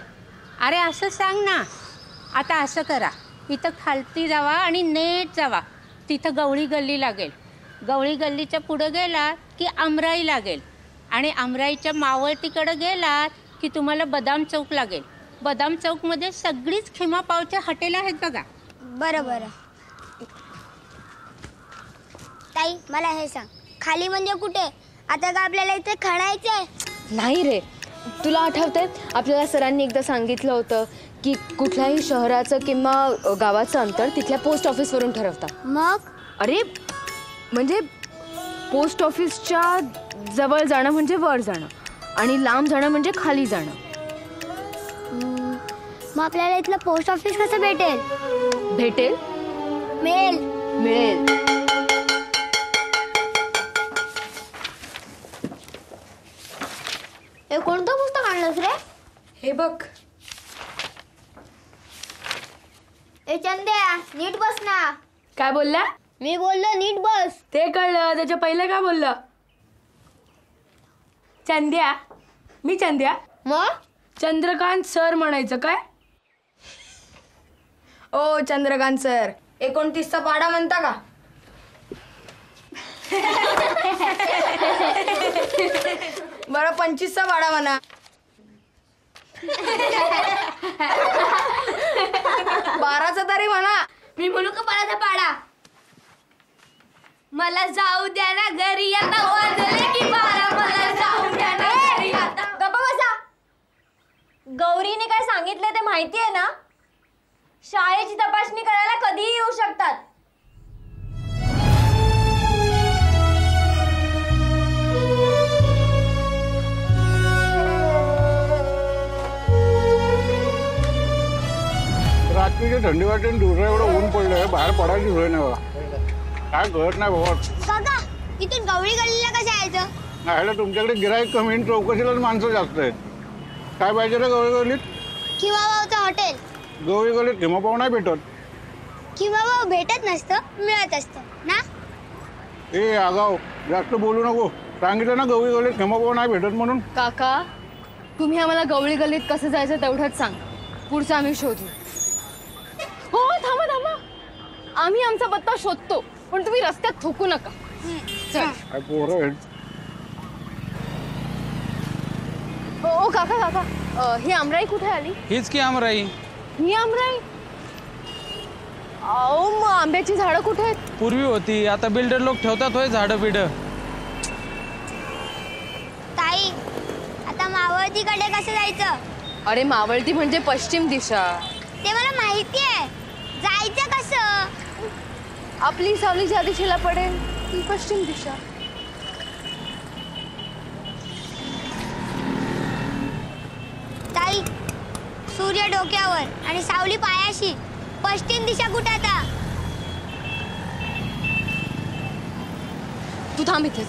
अरे असं सांग ना. आता असं करा, इथं खालती जावा आणि नेट जावा, तिथं गवळी गल्ली लागेल. गवळी गल्लीच्या पुढं गेलात की आमराई लागेल, आणि आमराईच्या मावळतीकडं गेलात की तुम्हाला बदाम चौक लागेल. बदाम चौकमध्ये सगळीच खिमा पावच्या हॉटेल आहेत बघा. बरं. ताई, मला हे सांग, खाली म्हणजे कुठे? आता का आपल्याला इथे खणायचंय? नाही रे, तुला आठवतंय आपल्याला सरांनी एकदा सांगितलं होतं की कुठल्याही शहराचं किंवा गावाचं अंतर तिथल्या पोस्ट ऑफिसवरून ठरवतात. मग? अरे म्हणजे पोस्ट ऑफिसच्या जवळ जाणं म्हणजे वर जाणं, आणि लांब जाणं म्हणजे खाली जाणं. मग आपल्याला इथलं पोस्ट ऑफिस कसं भेटेल? मिळेल. हे कोणतं पुस्तक आणलंस रे? हे बघ. ए चंद्या, नीट बस ना. काय बोलला? मी बोललो नीट बस. ते कळलं, त्याच्या पहिले काय बोलला? चंद्या. मी चंद्या? मग चंद्रकांत सर म्हणायचं काय? ओ चंद्रकांत सर, 29चा पाडा म्हणता का? बरं 25चा पाडा म्हणा. 12चा तरी म्हणा. मी म्हणू का 12चा पाडा? मला जाऊ द्या ना घरी, आता वाजले की 12. मला जाऊ द्या ना घरी आता. गप्पा बसा. गौरीने काय सांगितलं ते माहिती आहे ना? शाळेची तपासणी करायला कधीही येऊ शकतात. रात्रीची थंडी वाटते, दिवसा एवढं ऊन पडलंय, बाहेर पडायची सोय नाही बघा. काय कळत नाही बाबा. काका, इथून गवळी गल्लीला कसं यायचं? नाही, तुमच्याकडे गिराईक कमी आणि चौकशीलाच माणसं जास्त आहेत. काय पाहिजे रे गवळी गल्लीत? खिमा पावचं हॉटेल. गवळी गल्लीत खिमा पाव नाही भेटत. किंवा भेटत नसतं, मिळत असतं ना. ए आगाव, जास्त बोलू नको. सांगितलं ना गवळी गल्लीत खेमाभाऊ नाही भेटत म्हणून. काका, तुम्ही आम्हाला गवळी गल्लीत कसं जायचं तेवढंच सांग, पुढचं आम्ही शोधू. हो थांबा थांबा, आम्ही आमचा पत्ता शोधतो, पण तुम्ही रस्त्यात थुकू नका. चल. काय पोरं आहेत. ओ काका काका, ही आमराई कुठे आली? हीच की आमराई. ही आमराई? अहो मग आंब्याची झाडं कुठे आहेत? पूर्वी होती, आता बिल्डर लोक ठेवतात होय झाडं बिड. ताई, आता मावळतीकडे कसं जायचं? अरे मावळती म्हणजे पश्चिम दिशा. ते मला माहिती आहे, जायचं कसं? आपली सावली ज्या दिशेला पडेल ती पश्चिम दिशा. ताई, सूर्य डोक्यावर आणि सावली पायाशी, पश्चिम दिशा कुठे आता? तू थांब इथेच.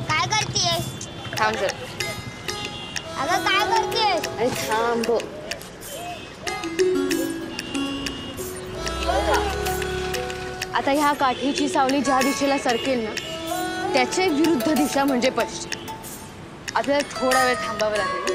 काय करतेस? थांब जर. अगं काय करतेस? अरे थांब. आता ह्या काठीची सावली ज्या दिशेला सरकेल ना, त्याचे विरुद्ध दिशा म्हणजे पश्चिम. आपल्याला थोडा वेळ थांबावं लागेल.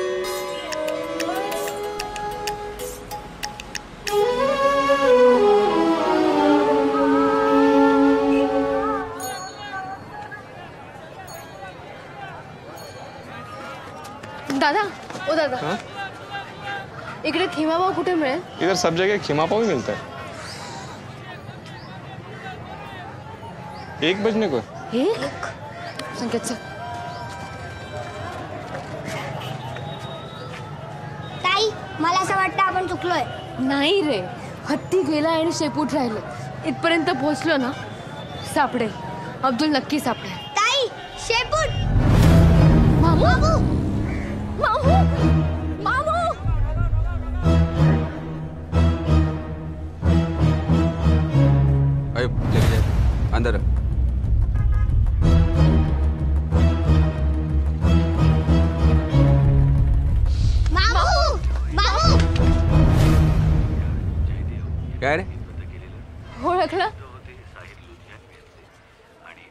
दादा, ओ दादा, इकडे खिमाभाऊ कुठे मिळेल? इधर सब जगह खिमा पाव ही मिलता है। 1 बजने को। 1? संकेत सर. ताई, मला असं वाटतं आपण चुकलोय. नाही रे, हत्ती गेला आणि शेपूट राहिलं. इथपर्यंत पोहोचलो ना, सापडेल. अब्दुल नक्की सापडेल. ताई, शेपूट. मामू, मामू, मामू. अरे अंदर. मामू, मामू. काय रे? ओळखलं?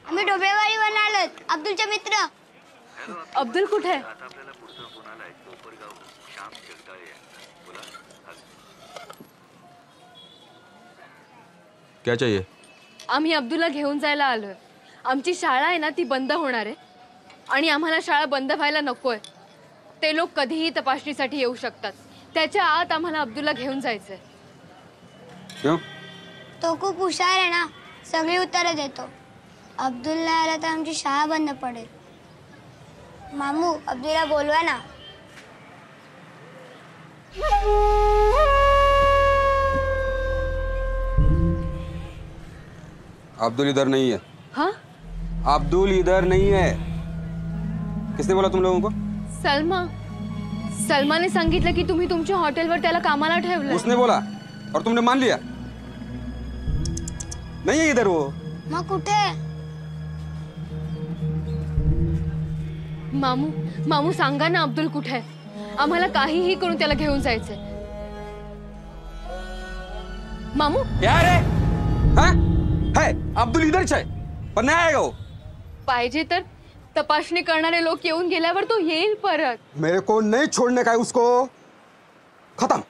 आम्ही डोबेवाडीवरून आलोत, अब्दुलचे मित्र. अब्दुल कुठे? क्या चाहिए? आम्ही अब्दुलला घेऊन जायला आलोय. आमची शाळा आहे ना, ती बंद होणार आहे आणि आम्हाला शाळा बंद व्हायला नकोय. ते लोक कधीही तपासणीसाठी येऊ शकतात. त्याच्या आत आम्हाला अब्दुलला घेऊन जायचंय. क्यों? तो खूप हुशार आहे ना, सगळी उत्तरं देतो. अब्दुलला आला तर आमची शाळा बंद पडेल. मामू, अब्दुलला बोलवा ना. अब्दुल इधर नहीं है. हाँ? अब्दुल इधर नहीं है. किसने बोला तुम लोगों को? सलमा. सलमाने सांगितलं की तुम्ही तुमच्या हॉटेलवर त्याला कामाला ठेवलं. उसने बोला और तुमने मान लिया? नहीं है इधर वो. मग कुठे? मामू, मामू सांगा ना अब्दुल कुठे आहे? आम्हाला काहीही करून त्याला घेऊन जायचंय. मामू. क्या रे? हाँ? है अब्दुल इधर है पर नहीं आएगा वो. पाहिजे तर तपासणी करणारे लोक येऊन गेल्यावर तो येईल परत. मेरे को नहीं छोड़ने का है उसको. खत्म.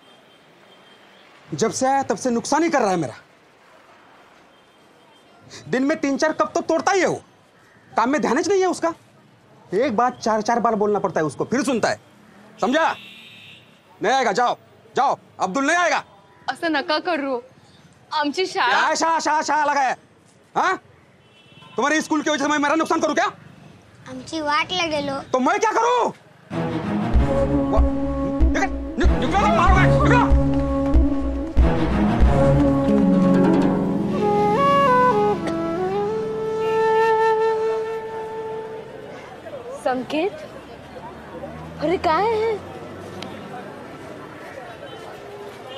जब से आया तब से नुकसान ही कर रहा है मेरा. दिन में 3-4 कप तो तोड़ता ही है वो. काम में ध्यान ही नहीं है उसका. एक बात 4-4 बार बोलना पड़ता है उसको, फिर सुनता है. समझा? नहीं आएगा. जाओ जाओ, अब्दुल नहीं आएगा. असं नका करू. आमची शाळा. क्या शाह शाह शाह लगा है? हाँ? तुम्हारे स्कूल की वजह से मैं मेरा नुकसान करूं क्या? आमची वाटला गेलो. तो मैं क्या करूं? निकलो ना, मारो मैं, निकलो. संकेत, अरे काय आहे?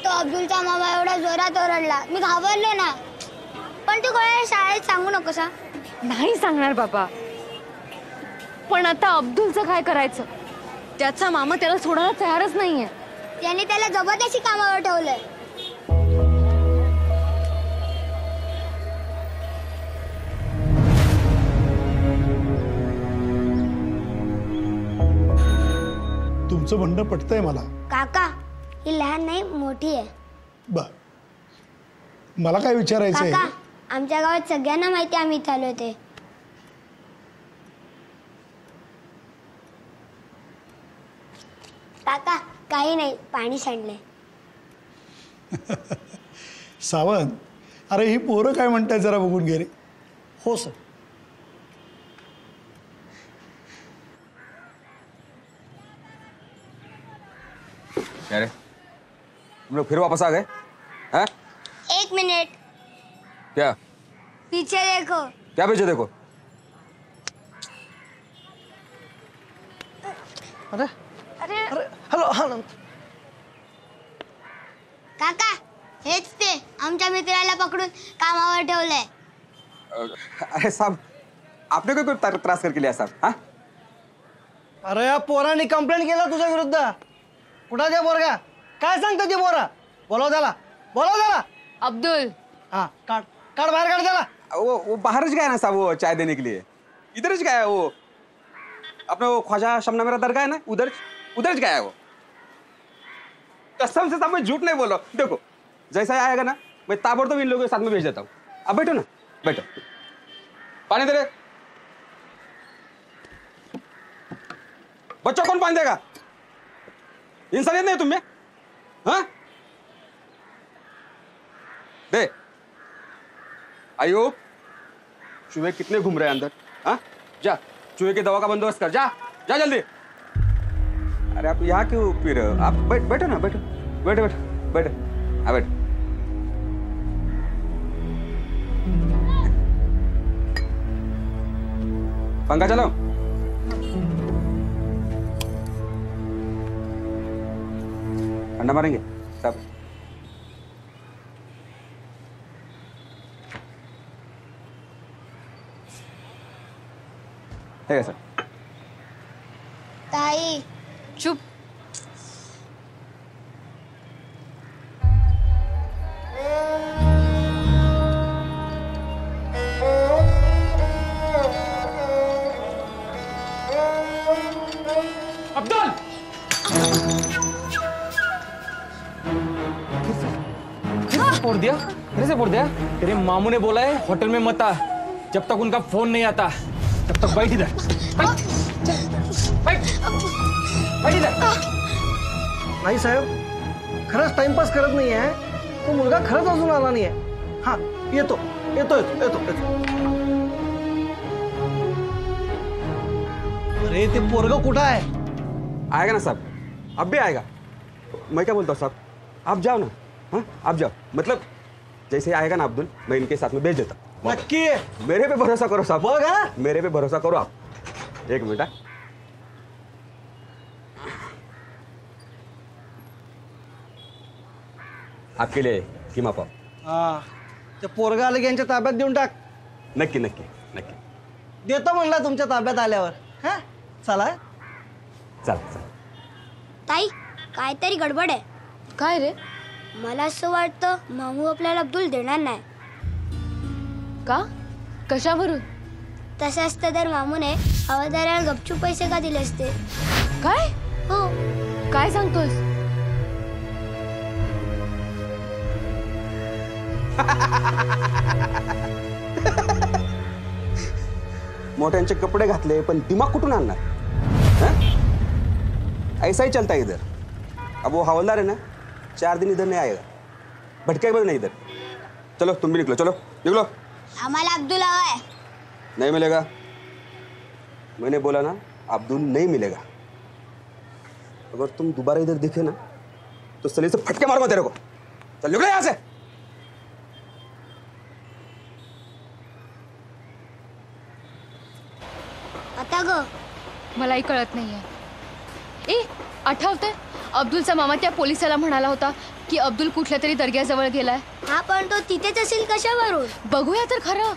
तो अब्दुलचा मामा एवढा जोरात ओरडला, मी घाबरले ना. पण तू कोणाला शाळेत सांगू नकोस. नाही सांगणार बाबा. पण आता अब्दुलचं काय करायचं? त्याचा मामा त्याला सोडायला तयारच नाहीये. त्याने त्याला जबरदस्ती कामावर ठेवलंय. तुमचं म्हणणं पटतंय मला. काका ही लहान नाही मोठी आहे. बर, मला काय विचारायचंय? काका आमच्या गावात सगळ्यांना माहिती आम्ही इथे आलो ते. काका काही नाही, पाणी सांडलंय. सावंत, अरे ही पोरं काय म्हणताय जरा बघून घे रे. हो सर. क्या रे, तुम लोग फिर वापस आ गए? हैं? 1 मिनट, क्या पीछे देखो. क्या पीछे देखो? अरे अरे हॅलो हा. काका हेच ते आमच्या मित्राला पकडून कामावर ठेवलंय. अरे साहब, आपने कोई त्रास करके लिया साहब? हाँ? अरे या पोरांनी कंप्लेंट केलं तुझ्या विरुद्ध. कुठं ते पोरगा? काय सांगतो ते पोरा? बोलव त्याला, बोलव त्याला. अब्दुल. हाँ काट काट, बाहर काट त्याला. वो बाहर ज गया ना साहब, वो चाय देने के लिए. इधर ज गया है वो. अपना वो ख्वाजा शमना मेरा दरगाह है ना, उधर ज गया है वो. कसम से साहब मैं झूठ नहीं बोल रहा हूँ. देखो जैसा आएगा ना मैं ताबड़तोड़ इन लोगों के साथ में भेज देता हूँ. अब बैठो ना, बैठो. पानी दे रहे बच्चों, कौन पानी देगा? इंसानियत नहीं तुम में? हाँ दे. आयुब, चूहे कितने घूम रहे हैं अंदर? हाँ जा, चूहे की दवा का बंदोबस्त कर. जा जा जल्दी. अरे आप यहाँ क्यों पी रहे हो? आप बैठो ना, बैठो बैठो बैठो बैठो. हाँ बैठो. पंखा चलाओ. ठंडा मारेंगे सब. है सर. ताई चुप. अब्दुल, फोड़ दिया? फिर से फोड़ दिया? तेरे मामू ने बोला है होटल में मत आ जब तक उनका फोन नहीं आता. तब तक बैठ इधर. बैठ इधर. नाही साहेब, खरंच टाइमपास करत नाही आहे. तो मुलगा खरंच अजून आला नाही आहे. हा येतो येतो येतो येतो येतो. अरे ते पोरगं कुठं आहे? आएगा ना साहब, अब भी आएगा. मैं क्या बोलता हूँ साहब, आप जाओ ना. हाँ आप जाओ, मतलब जैसे ही आएगा ना अब्दुल, मैं इनके साथ में भेज देता हूँ. नक्की? मेरे पे भरोसा करो साहब. बघ हा. मेरे पे भरोसा करो आप. 1 मिनट. आपके लिए किमा पाव. हा ते पोरगा आलं की यांच्या ताब्यात देऊन टाक. नक्की नक्की नक्की देतो म्हणला तुमच्या ताब्यात आल्यावर. हा चला. चल चल. ताई काहीतरी गडबड आहे. काय रे? मला असं वाटतं मामू आपल्याला अब्दुल देणार नाही. का? कशावरून? तसं असतं तर मामूने हवालदाराला गपचूप पैसे का दिले असते? काय? हो. काय सांगतोस? मोठ्यांचे कपडे घातले पण दिमाग कुठून आणणार? ऐसा ही चलता है इधर. अब वो हवलदार है ना, 4 दिन इधर नहीं आएगा. भटकेगा नहीं इधर. चलो तुम भी निकलो, चलो निकलो. आम्हाला अब्दुल हवा है. नहीं मिलेगा. मैंने बोला ना, अब्दुल नहीं मिलेगा. अगर तुम दोबारा इधर दिखे ना तो सली से फटके मारूंगा तेरे को. चल निकलो यहाँ से. आता ग मलाही कळत नाहीये. ए आठवतंय, अब्दुलचा मामा त्या पोलिसाला म्हणाला होता की अब्दुल कुठल्या तरी दर्ग्याजवळ गेलाय. हा पण तो तिथेच असेल कशावरून? बघूया तर खरं.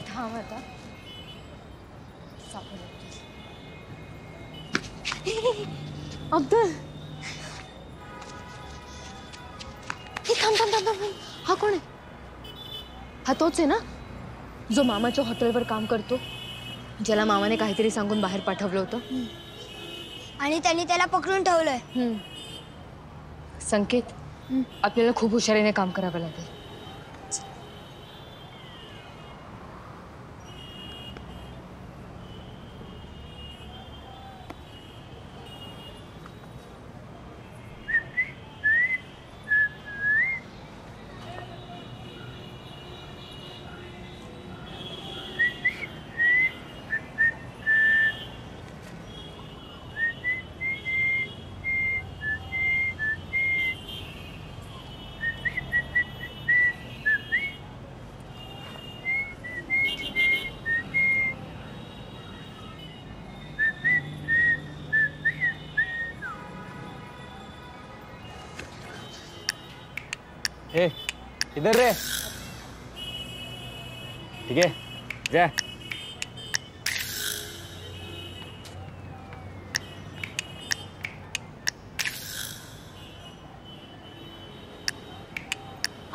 थांब आता अब्दुल हे थांब थांब थांब थांब. हा कोण आहे? हा तोच आहे ना जो मामाच्या हॉटेलवर काम करतो, ज्याला मामाने काहीतरी सांगून बाहेर पाठवलं होतं. आणि त्यांनी त्याला पकडून ठेवलंय. संकेत, आपल्याला खूप हुशारीने काम करावं लागेल. ए इधर रे. ठीक है जा.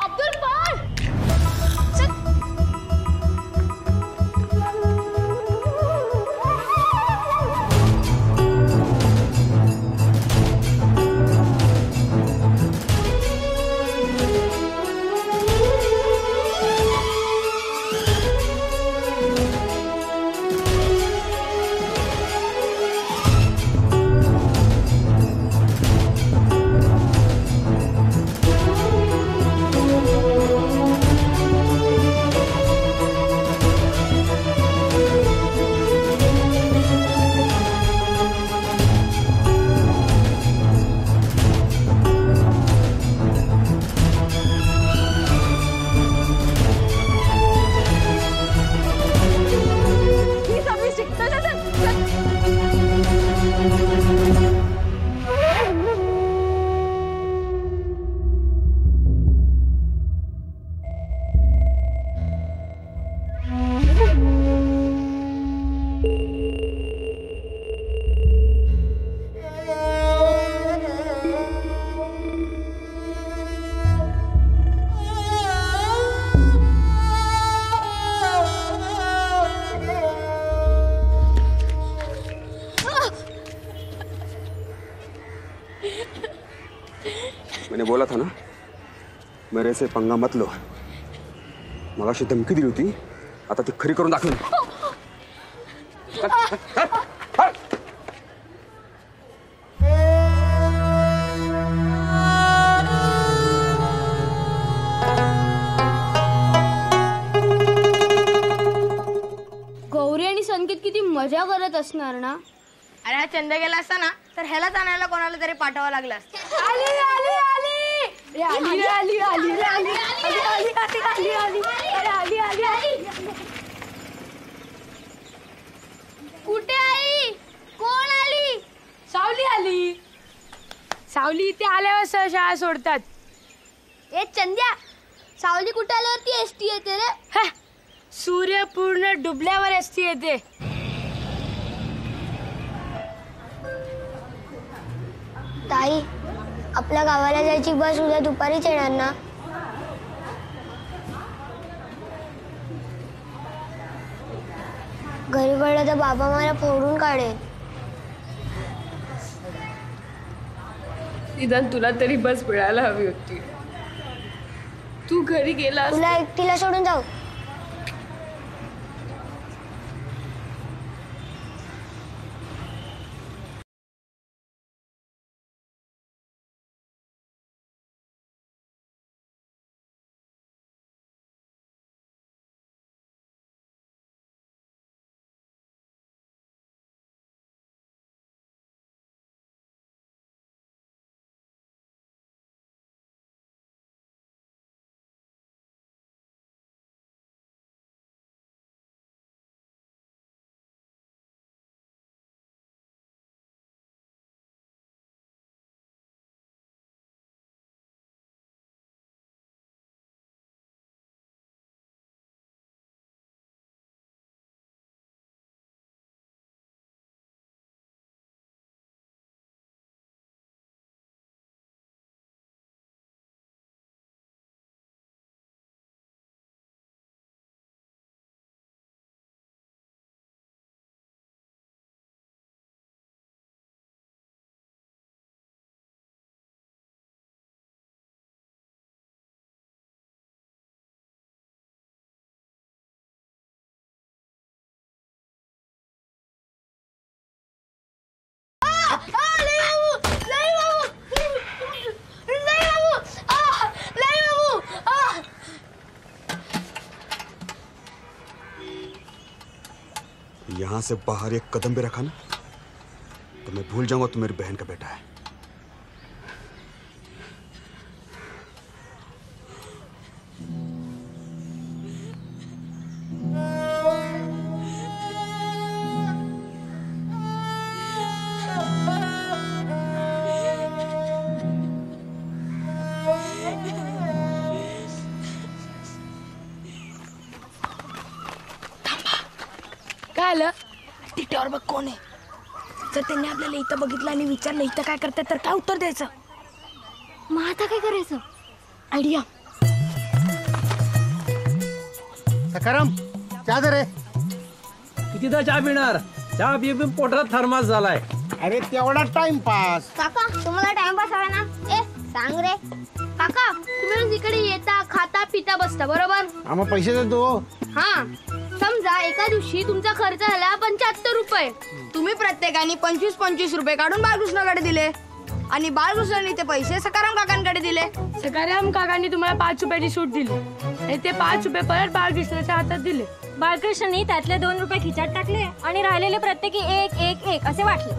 अब्दुल पण मैंने बोला था ना, मेरे से पंगा मत लो. मगाशी धमकी दिली होती, आता ती खरी करून दाखवेन. गौरी आणि संकेत किती मजा करत असणार ना. अरे हा चंद गेला असता ना तर ह्यालाच आणायला कोणाला तरी पाठवावं लागलं असतं. आली आली आली रे आली रे आली आली रे आली आली आली आली आली आली अरे आली आली आली. कुठे आई? कोण आली? सावली आली. सावली इथे आल्यावर शाळा सोडतात. ए चंद्या, सावली कुठे आल्यावरती एसटी येते रे? सूर्य पूर्ण डुबल्यावर एसटी येते. ताई, आपल्या गावाला जायची बस उद्या दुपारीच येणार ना? घरी कळलं तर बाबा मला फोडून काढेल. निदान तुला तरी बस मिळायला हवी होती. तू घरी गेला तुला एकटीला सोडून जाऊ? लय बाबू लय बाबू लय बाबू लय बाबू यहां से बाहर एक कदम भी रखा ना तो मैं भूल जाऊंगा तू मेरी बहन का बेटा है। काय आलं टिकटॉवर बघ कोण आहे. जर त्यांनी आपल्याला इथं बघितलं आणि विचारलं इथं काय करताय तर काय उत्तर द्यायचं. मग आता काय करायचं. आयडिया. सकाराम चहा दे रे. कितीदा चहा पिणार. चहा पी पोटात थर्मास झालाय. अरे तेवढा टाइमपास. काका तुम्हाला टाइमपास हवा ना. ए सांग रे. काका तुम्ही रोज इकडे येता खाता पिता बसता बरोबर. आम्हा पैसे देतो. हा समजा एका दिवशी तुमचा खर्च झाला 75 रुपये. तुम्ही प्रत्येकाने 25-25 रुपये काढून बाळकृष्णाकडे दिले आणि बाळकृष्णाने ते पैसे सकाराम काकांकडे दिले. सकाराम काकांनी तुम्हाला 5 रुपयाची सूट दिली आणि ते 5 रुपये परत बाळकृष्णाच्या हातात दिले. बाळकृष्णाने त्यातले 2 रुपये खिचात टाकले आणि राहिलेले प्रत्येकी 1-1-1 असे वाटले.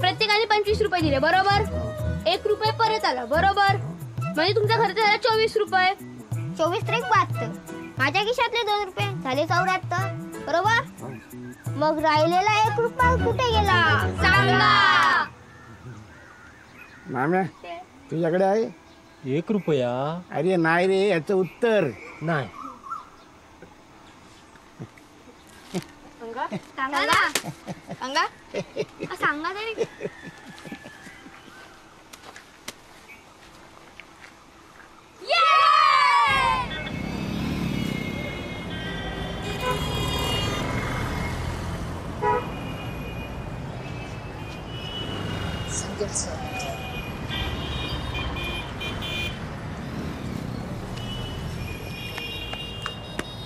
प्रत्येकाने 25 रुपये दिले बरोबर. 1 रुपये परत आला बरोबर. म्हणजे तुमचा खर्च झाला 24 रुपये. 24 त्रिक 72. माझ्या खिशातले 2 रुपये झाले 74 बरोबर. मग राहिलेला 1 रुपया कुठे गेला सांगा. माम्या तुझ्याकडे आहे 1 रुपया. अरे नाही रे याचं उत्तर नाही. सांगा ना. सांगा सांगा तरी.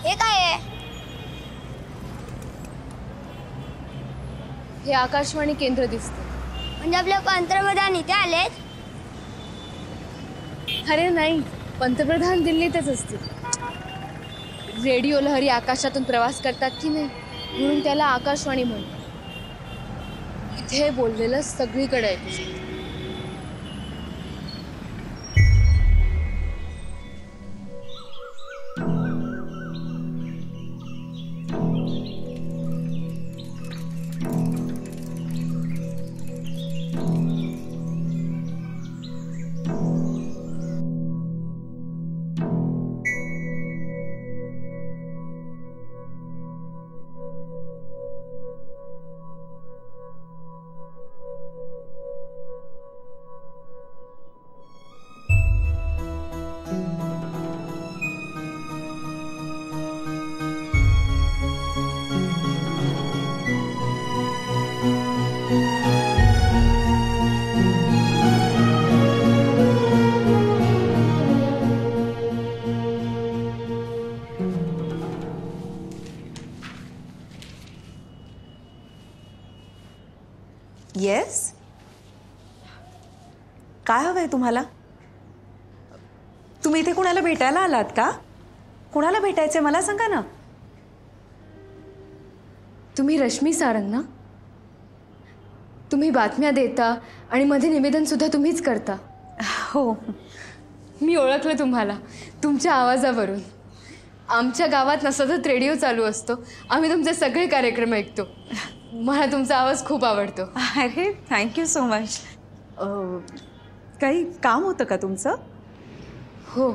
हे काय आहे. हे आकाशवाणी केंद्र दिसते. म्हणजे आपल्या पंतप्रधान इथे आलेत. अरे नाही, पंतप्रधान दिल्लीतच असतील. रेडिओ लहरी आकाशातून प्रवास करतात की नाही म्हणून त्याला आकाशवाणी म्हणतात. इथे बोललेलं सगळीकडे ऐकू शकतं. येस. काय हवंय तुम्हाला. तुम्ही इथे कुणाला भेटायला आलात का. कुणाला भेटायचंय मला सांगा ना. तुम्ही रश्मी सारंग ना. तुम्ही बातम्या देता आणि मध्ये निवेदन सुद्धा तुम्हीच करता. हो मी ओळखलं तुम्हाला तुमच्या आवाजावरून. आमच्या गावात ना सतत रेडिओ चालू असतो. आम्ही तुमचे सगळे कार्यक्रम ऐकतो. मला तुमचा आवाज खूप आवडतो. अरे थँक्यू सो मच. काही काम होतं का तुमचं. हो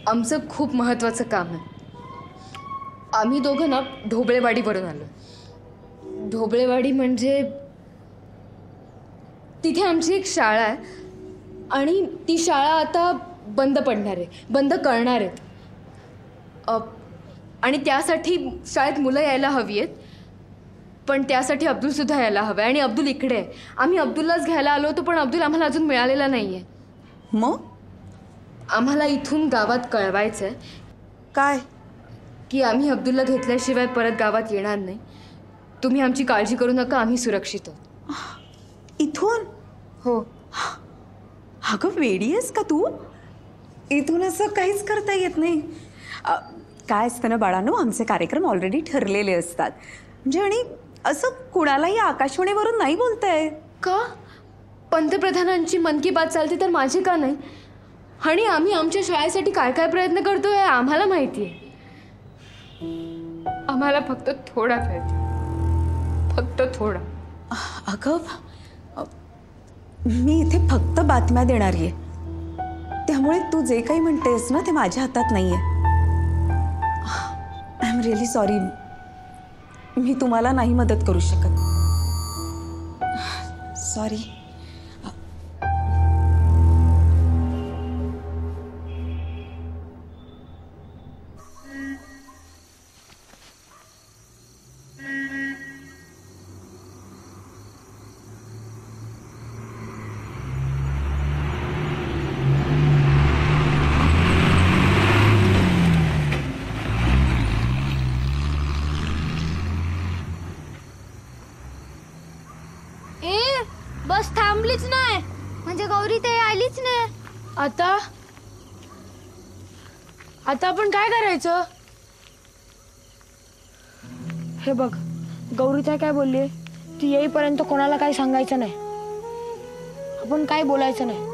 आमचं खूप महत्त्वाचं काम आहे. आम्ही दोघं ना ढोबळेवाडीवरून आलो. ढोबळेवाडी म्हणजे तिथे आमची एक शाळा आहे आणि ती शाळा आता बंद पडणार आहे. बंद करणार आहेत. आणि त्यासाठी शाळेत मुलं यायला हवी आहेत. पण त्यासाठी अब्दुलसुद्धा यायला हवं आहे आणि अब्दुल इकडे आहे. आम्ही अब्दुललाच घ्यायला आलो होतो पण अब्दुल आम्हाला अजून मिळालेला नाही आहे. मग आम्हाला इथून गावात कळवायचं आहे. काय की आम्ही अब्दुलला घेतल्याशिवाय परत गावात येणार नाही. तुम्ही आमची काळजी करू नका. आम्ही सुरक्षित आहोत. इथून? हो. अगं वेडी आहेस का तू? इथून असं काहीच करता येत नाही. काय असतं ना बाळांनो, आमचे कार्यक्रम ऑलरेडी ठरलेले असतात. म्हणजे आणि असं कुणालाही आकाशवाणीवरून नाही बोलताय. का? पंतप्रधानांची मन की बात चालते तर माझे का नाही? आणि आम्ही आमच्या शाळेसाठी काय काय प्रयत्न करतोय आम्हाला माहिती आहे. आम्हाला फक्त थोडा वेळ, फक्त थोडा. अगं मी इथे फक्त बातम्या देणारी आहे, त्यामुळे तू जे काही म्हणतेस ना ते माझ्या हातात नाहीये. आय एम रिअली सॉरी, मी तुम्हाला नाही मदत करू शकत. सॉरी. बस थांबलीच नाही म्हणजे गौरी ते आलीच नाही. आता आपण काय करायचं? हे बघ, गौरीताई काय बोलली, ती येईपर्यंत कोणाला काही सांगायचं नाही, आपण काय बोलायचं नाही.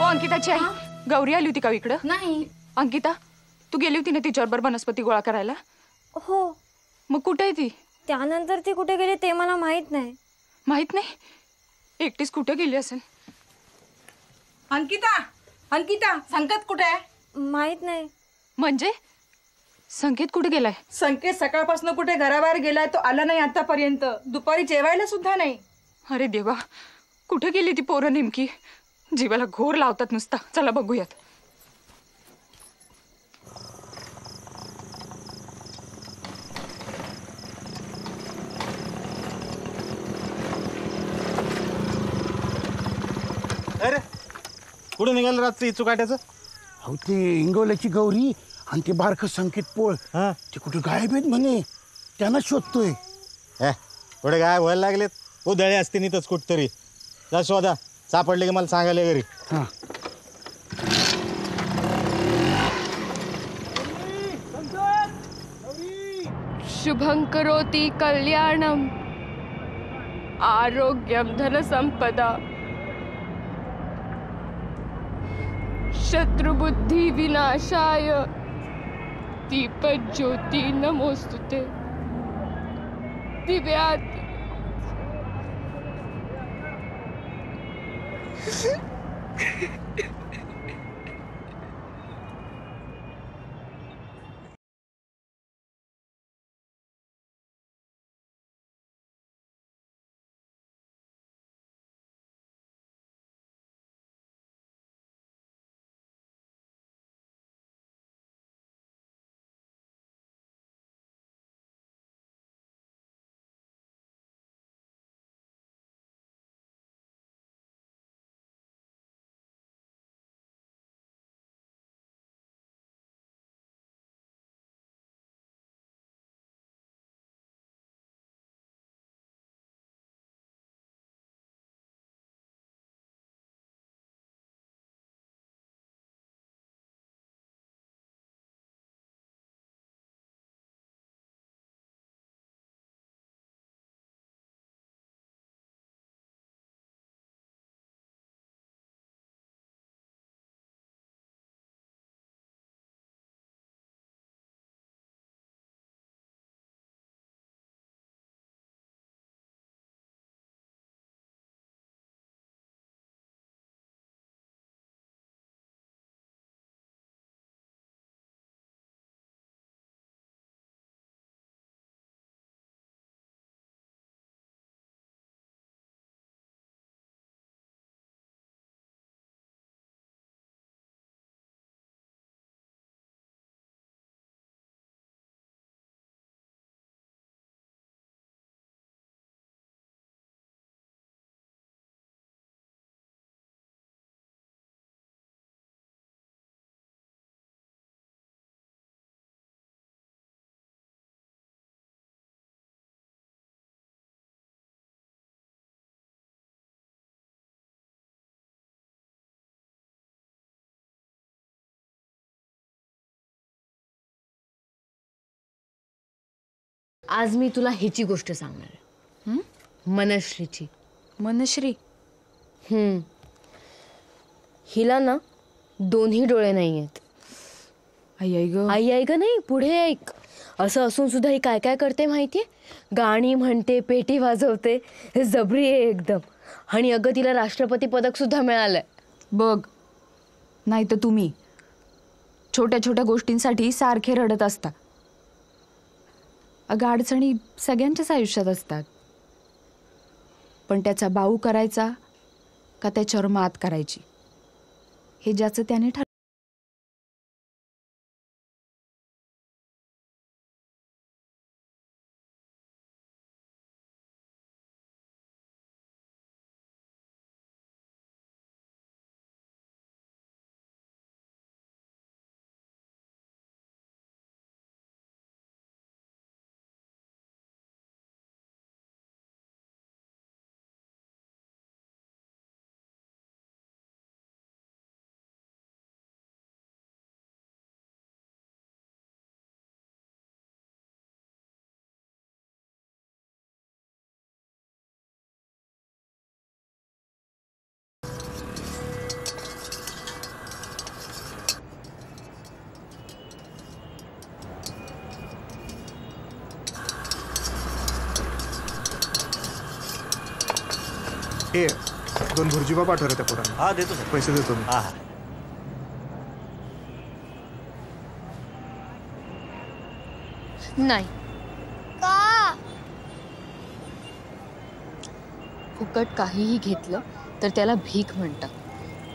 अंकिताची आई, गौरी आली होती का इकडं? नाही. अंकिता, तू गेली होती ना तिच्याबरोबर वनस्पती गोळा करायला? हो. मग कुठे आहे ती? त्यानंतर ती कुठे गेली ते मला माहित नाही. माहित नाही? एकटीच कुठे गेली असेल? अंकिता, अंकिता, संकेत कुठे आहे? माहित नाही. म्हणजे संकेत कुठे गेलाय? संकेत सकाळपासून कुठे घराबाहेर गेलाय, तो आला नाही आतापर्यंत. दुपारी जेवायला सुद्धा नाही. अरे देवा, कुठे गेली ती पोरं नेमकी? जीवाला घोर लावतात नुसता. चला बघूयात. अरे कुठे निघालं रातचं इचुकाट्याचं? अहो ते इंगवल्याची गौरी आणि ते बारक संकेत पोळ ते कुठे गायब आहेत म्हणे, त्यांना शोधतोय. पुढे काय व्हायला लागलेत? उधळे असते नितच कुठतरी. जा शोधा, सापडले की मला सांगायला घरी. शुभं करोति कल्याणम आरोग्यम धनसंपदा शत्रुबुद्धि विनाशाय दीपज्योति नमोस्तुते दिव्यात् आज मी तुला ह्याची गोष्ट सांगणार आहे. मनश्रीची. मनश्री? हिला ना दोन्ही डोळे नाही आहेत. आई आई ग. आई ऐक नाही, पुढे ऐक. असं असून सुद्धा ही काय काय करते माहितीये? गाणी म्हणते, पेटी वाजवते, हे जबरी आहे एकदम. आणि अगं तिला राष्ट्रपती पदक सुद्धा मिळालंय बघ. नाही तर तुम्ही छोट्या छोट्या गोष्टींसाठी सारखे रडत असता. अगं अडचणी सगळ्यांच्याच आयुष्यात असतात, पण त्याचा बाऊ करायचा का त्याच्यावर मात करायची हे ज्याचं त्याने ठरवलं. हे 2 भुर्जीबा पाठव रे त्या पोरांना. हा देतो सर. पैसे देतो मी. हा नाही. का? फुकट काहीही घेतलं तर त्याला भीक म्हणतात.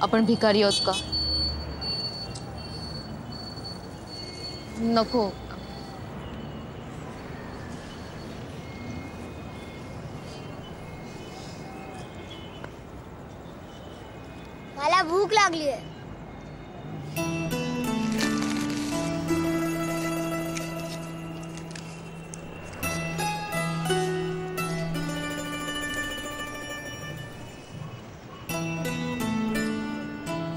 आपण भिकारी आहोत का? नको. मला भूक लागली आहे.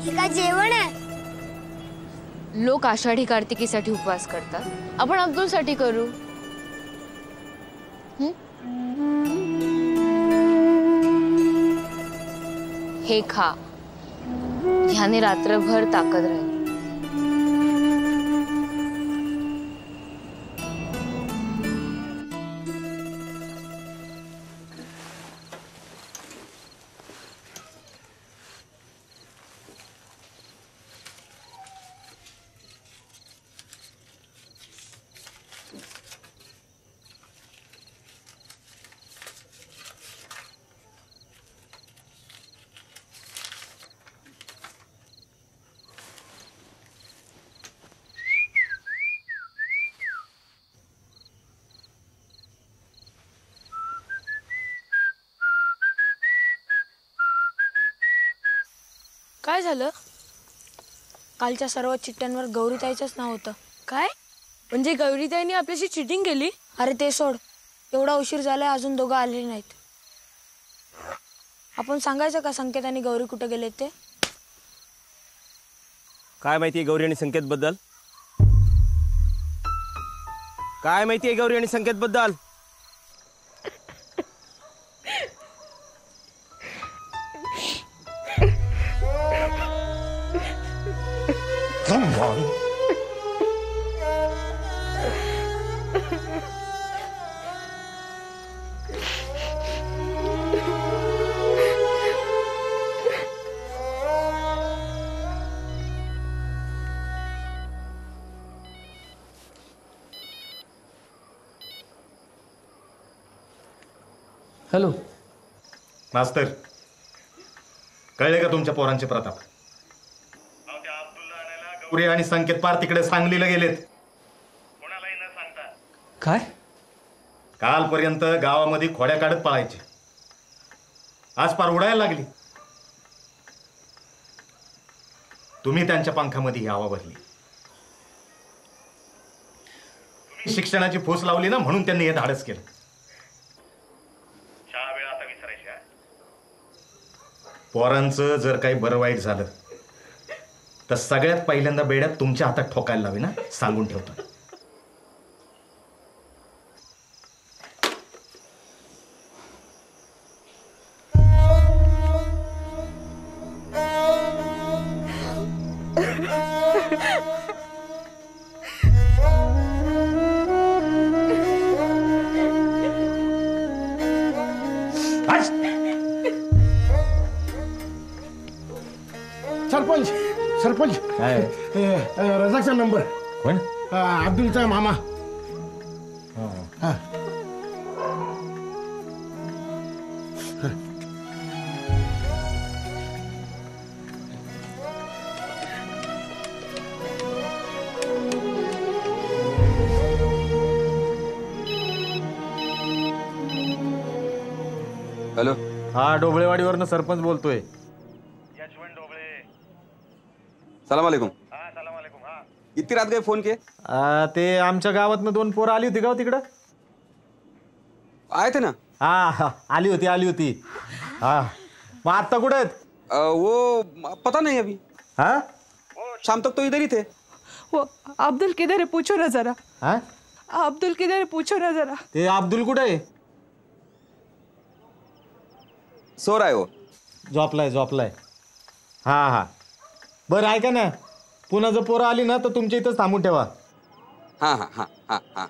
हे काय जेवण आहे? लोक आषाढी कार्तिकीसाठी उपवास करतात, आपण अब्दुलसाठी करू. हे खा, ह्याने रात्रभर ताकद राहील. काय झालं? कालच्या सर्व चिठ्ठ्यांवर गौरीताईचंच नाव होतं. काय म्हणजे गौरीताईने आपल्याशी चिटिंग केली? अरे ते सोड, एवढा उशीर झालाय अजून दोघं आलेले नाहीत. आपण सांगायचं का संकेत आणि गौरी कुठे गेले ते? काय माहितीये गौरी आणि संकेत बद्दल? काय माहितीये गौरी आणि संकेत बद्दल? हॅलो मास्तर, कळले का तुमच्या पोरांचे प्रताप? पुरे आणि संकेत पार तिकडे सांगलीला गेलेत. काय? कालपर्यंत गावामध्ये खोड्या काढत पळायचे, आज पार उडायला लागली. तुम्ही त्यांच्या पंखामध्ये यावा भरली. शिक्षणाची फूस लावली ना, म्हणून त्यांनी हे धाडस केलं. पोरांचं जर काही बरं वाईट झालं तर सगळ्यात पहिल्यांदा बेड्यात तुमच्या हातात ठोकायला लावे ना, सांगून ठेवतो. सरपंच रजाचा नंबर. कोण? अब्दुलचा मामा. हॅलो. हा डोबळेवाडीवरनं सरपंच बोलतोय. सलाम अलैकुम. इतकी रात काय फोन के? ते आमच्या गावातनं 2 पोरं आली होती का तिकडं? आए थे ना. हा आली होती. हा मग आता कुठे आहेत? वो पता नहीं अभी. हाँ शाम तक तो इधर ही थे. वो अब्दुल किधर है, पूछो ना जरा. हाँ अब्दुल किधर है, पूछो ना जरा. ते अब्दुल कुठे आहे? सो रहा है वो. झोपलाय. हा बरं ऐका ना, पुन्हा जर पोरं आली ना तर तुमच्या इथंच थांबून ठेवा. हा.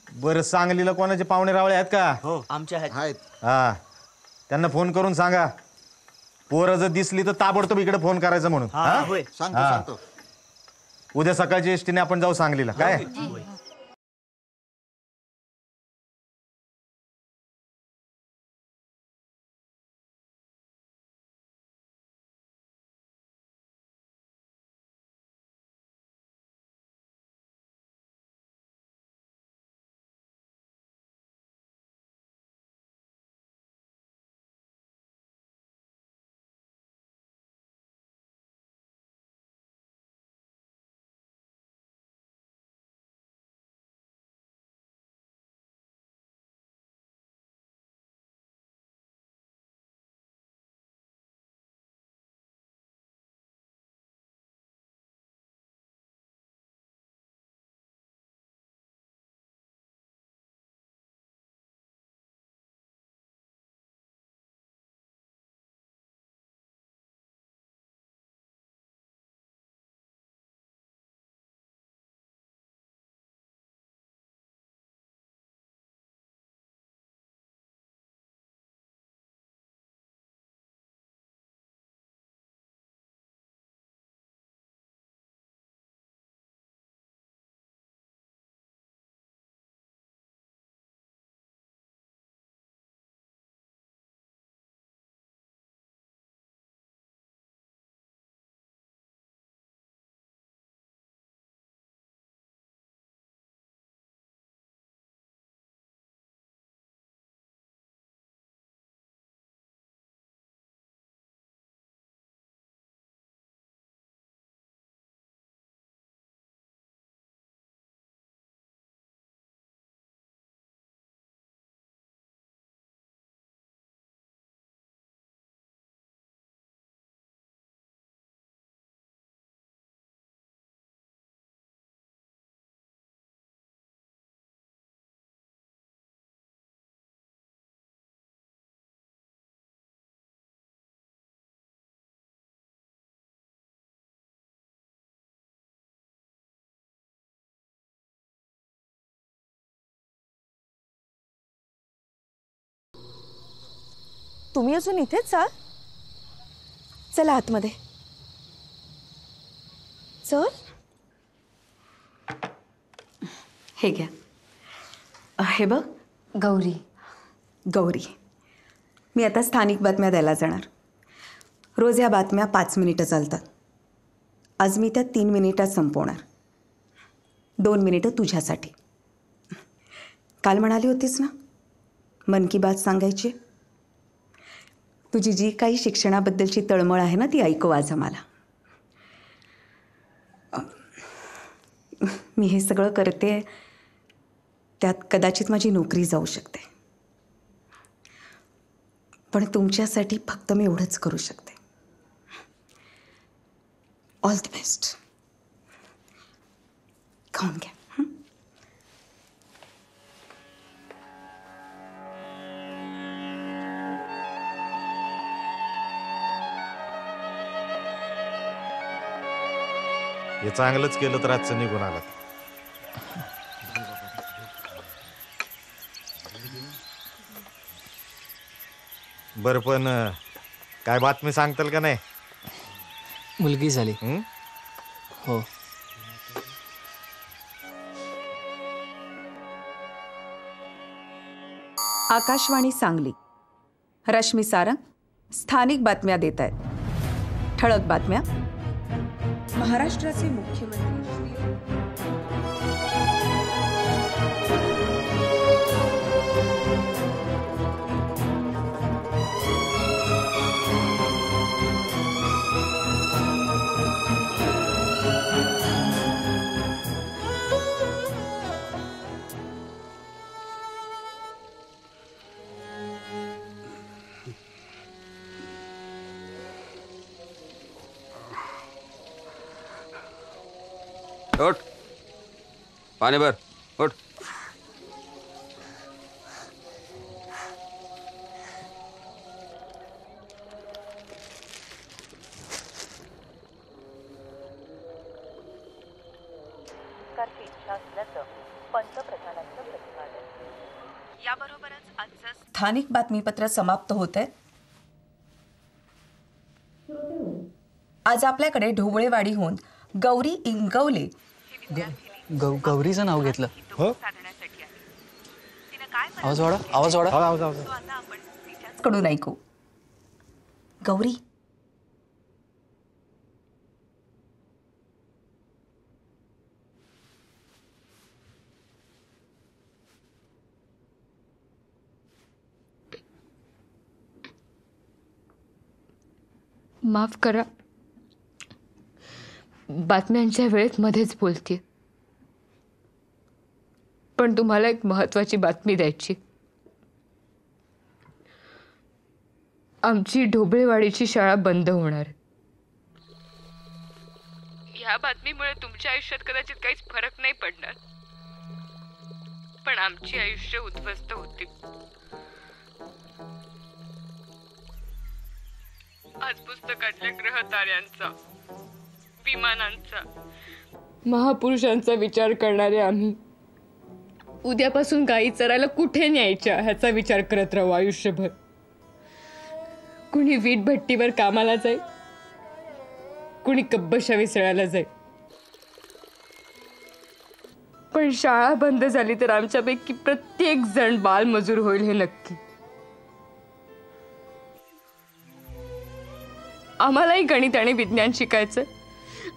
बरं सांगलीला कोणाचे पाहुणे रावळे आहेत का? हो आमच्या आहेत. हा त्यांना फोन करून सांगा, पोरं जर दिसली तर ताबडतोब इकडे फोन करायचं म्हणून. होय सांगतो. उद्या सकाळची एसटीने आपण जाऊ सांगलीला. काय? तुम्ही अजून इथेच आहात? चला आतमध्ये. चल. हे घ्या. हे बघ गौरी, मी आता स्थानिक बातम्या द्यायला जाणार. रोज या बातम्या 5 मिनिटं चालतात. आज मी त्या 3 मिनिटात संपवणार. 2 मिनिटं तुझ्यासाठी. काल म्हणाली होतीस ना मन की बात सांगायची. तुझी जी काही शिक्षणाबद्दलची तळमळ आहे ना ती ऐकव आज आम्हाला. मी हे सगळं करते त्यात कदाचित माझी नोकरी जाऊ शकते, पण तुमच्यासाठी फक्त मी एवढंच करू शकते. All the best. खाऊन घ्या. हे चांगलंच केलं तर आजचं निघून आलं. बरं पण काय बातमी सांगताल का नाही? मुलगी झाली. हो. आकाशवाणी सांगली. रश्मी सारंग स्थानिक बातम्या देत आहेत. ठळक बातम्या. महाराष्ट्राचे मुख्यमंत्री उठ, पाणी भर, उठ. याबरोबरच आजचं स्थानिक बातमीपत्र समाप्त होत आहे. आज आपल्याकडे ढोबळेवाडीहून गौरी इंगवले गौरीचं नाव घेतलं. हो. आवाज वाढा, आवाज वाढा. आवाज आवाज कडून ऐकू. गौरी, माफ करा, बातम्यांच्या वेळेत मध्येच बोलते, पण तुम्हाला एक महत्वाची बातमी द्यायची. आमची ढोबळेवाडीची शाळा बंद होणार. ह्या बातमीमुळे तुमच्या आयुष्यात कदाचित काहीच फरक नाही पडणार, पण आमची आयुष्य उद्ध्वस्त होतील. आज पुस्तकातल्या ग्रह ताऱ्यांचा, विमानांचा, महापुरुषांचा विचार करणारे आम्ही उद्यापासून गायी चरायला कुठे न्यायच्या ह्याचा विचार करत राहू आयुष्यभर. कुणी वीट भट्टीवर कामाला जाईल, कुणी कब्बशा विसळायला जाईल, पण शाळा बंद झाली तर आमच्यापैकी प्रत्येक जण बालमजूर होईल हे नक्की. आम्हालाही गणित आणि विज्ञान शिकायचं,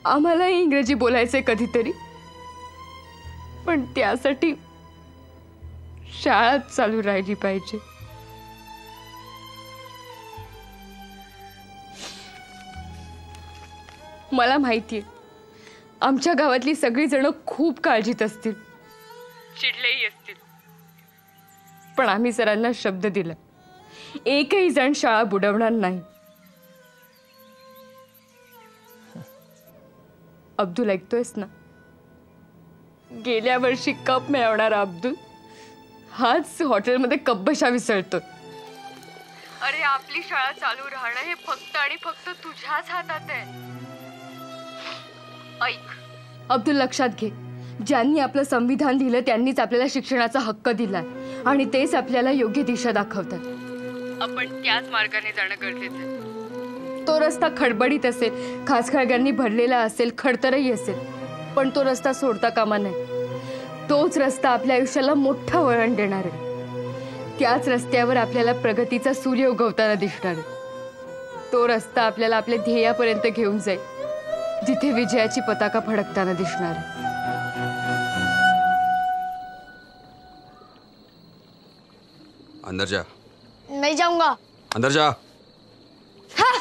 आम्हालाही इंग्रजी बोलायचंय कधीतरी, पण त्यासाठी शाळा चालू राहिली पाहिजे. मला माहितीये आमच्या गावातली सगळी जण खूप काळजीत असतील, चिडलेही असतील, पण आम्ही सरांना शब्द दिला, एकही जण शाळा बुडवणार नाही. अब्दुल, ऐकतोयस ना? गेल्या वर्षी कप मिळवणारा अब्दुल हाच हॉटेलमध्ये कब्बशा विसळतोय. अरे आपली शाळा चालू राहणं हे फक्त आणि फक्त तुझ्याच हातात आहे. ऐक अब्दुल, लक्षात घे, ज्यांनी आपलं संविधान दिलं त्यांनीच आपल्याला शिक्षणाचा हक्क दिलाय आणि तेच आपल्याला योग्य दिशा दाखवतात. आपण त्याच मार्गाने जाणं गरजेचं आहे. तो रस्ता खडबडीत असेल, खाचखळग्यांनी भरलेला असेल, खडतरही असेल, पण तो रस्ता सोडता कामा नये. तोच रस्ता आपल्या आयुष्याला मोठं वळण देणार आहे. त्याच रस्त्यावर आपल्याला प्रगतीचा सूर्य उगवताना दिसणार आहे. तो रस्ता आपल्याला आपल्या ध्येयापर्यंत घेऊन जाईल, जिथे विजयाची पताका फडकताना दिसणार आहे. अंदर जा. नहीं जाऊंगा. अंदर जा. हाँ.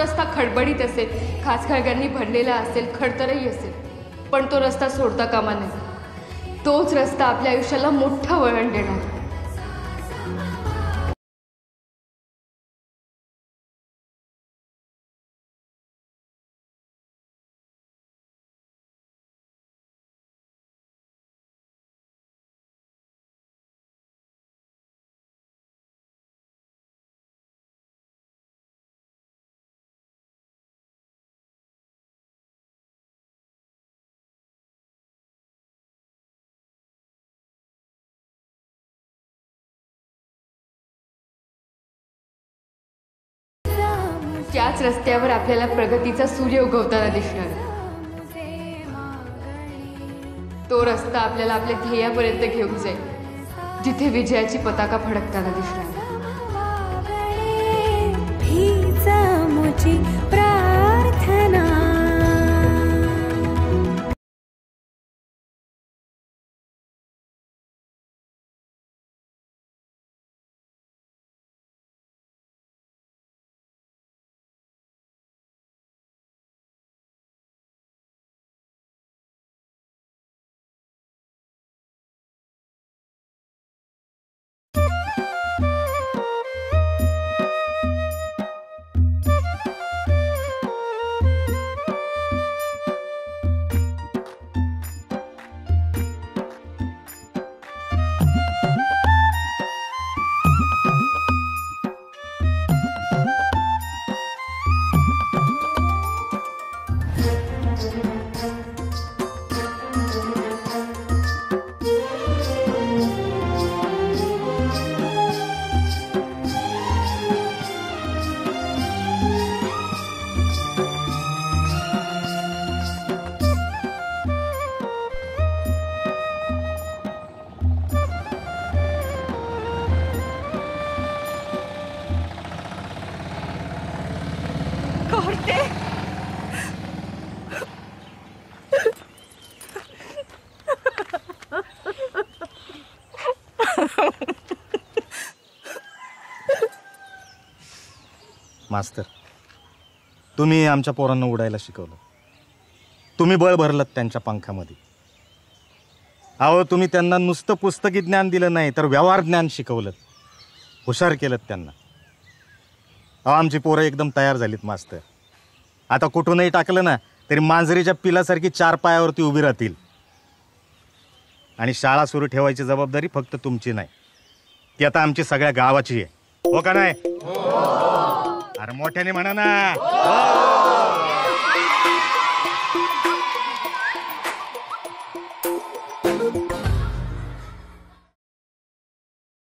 रस्ता खडबडीत असेल, खाचखळग्यांनी भरलेला असेल, खडतरही असेल, पण तो रस्ता सोडता कामा नये. तोच रस्ता आपल्या आयुष्याला मोठं वळण देणार. त्याच रस्त्यावर आपल्याला प्रगतीचा सूर्य उगवताना दिसणार. तो रस्ता आपल्याला आपल्या ध्येयापर्यंत घेऊन जाईल, जिथे विजयाची पताका फडकताना दिसणार. प्रार्थना. मास्तर, तुम्ही आमच्या पोरांना उडायला शिकवलं. तुम्ही बळ भरलं त्यांच्या पंखामध्ये. अहो, तुम्ही त्यांना नुसतं पुस्तकी ज्ञान दिलं नाही, तर व्यवहार ज्ञान शिकवलं, हुशार केलं त्यांना. अहो, आमची पोरं एकदम तयार झालीत मास्तर. आता कुठूनही टाकलं ना तरी मांजरीच्या पिलासारखी 4 पायावरती उभी राहतील. आणि शाळा सुरू ठेवायची जबाबदारी फक्त तुमची नाही, ती आता आमची सगळ्या गावाची आहे. हो का नाही? अरे मोठ्याने म्हणा ना.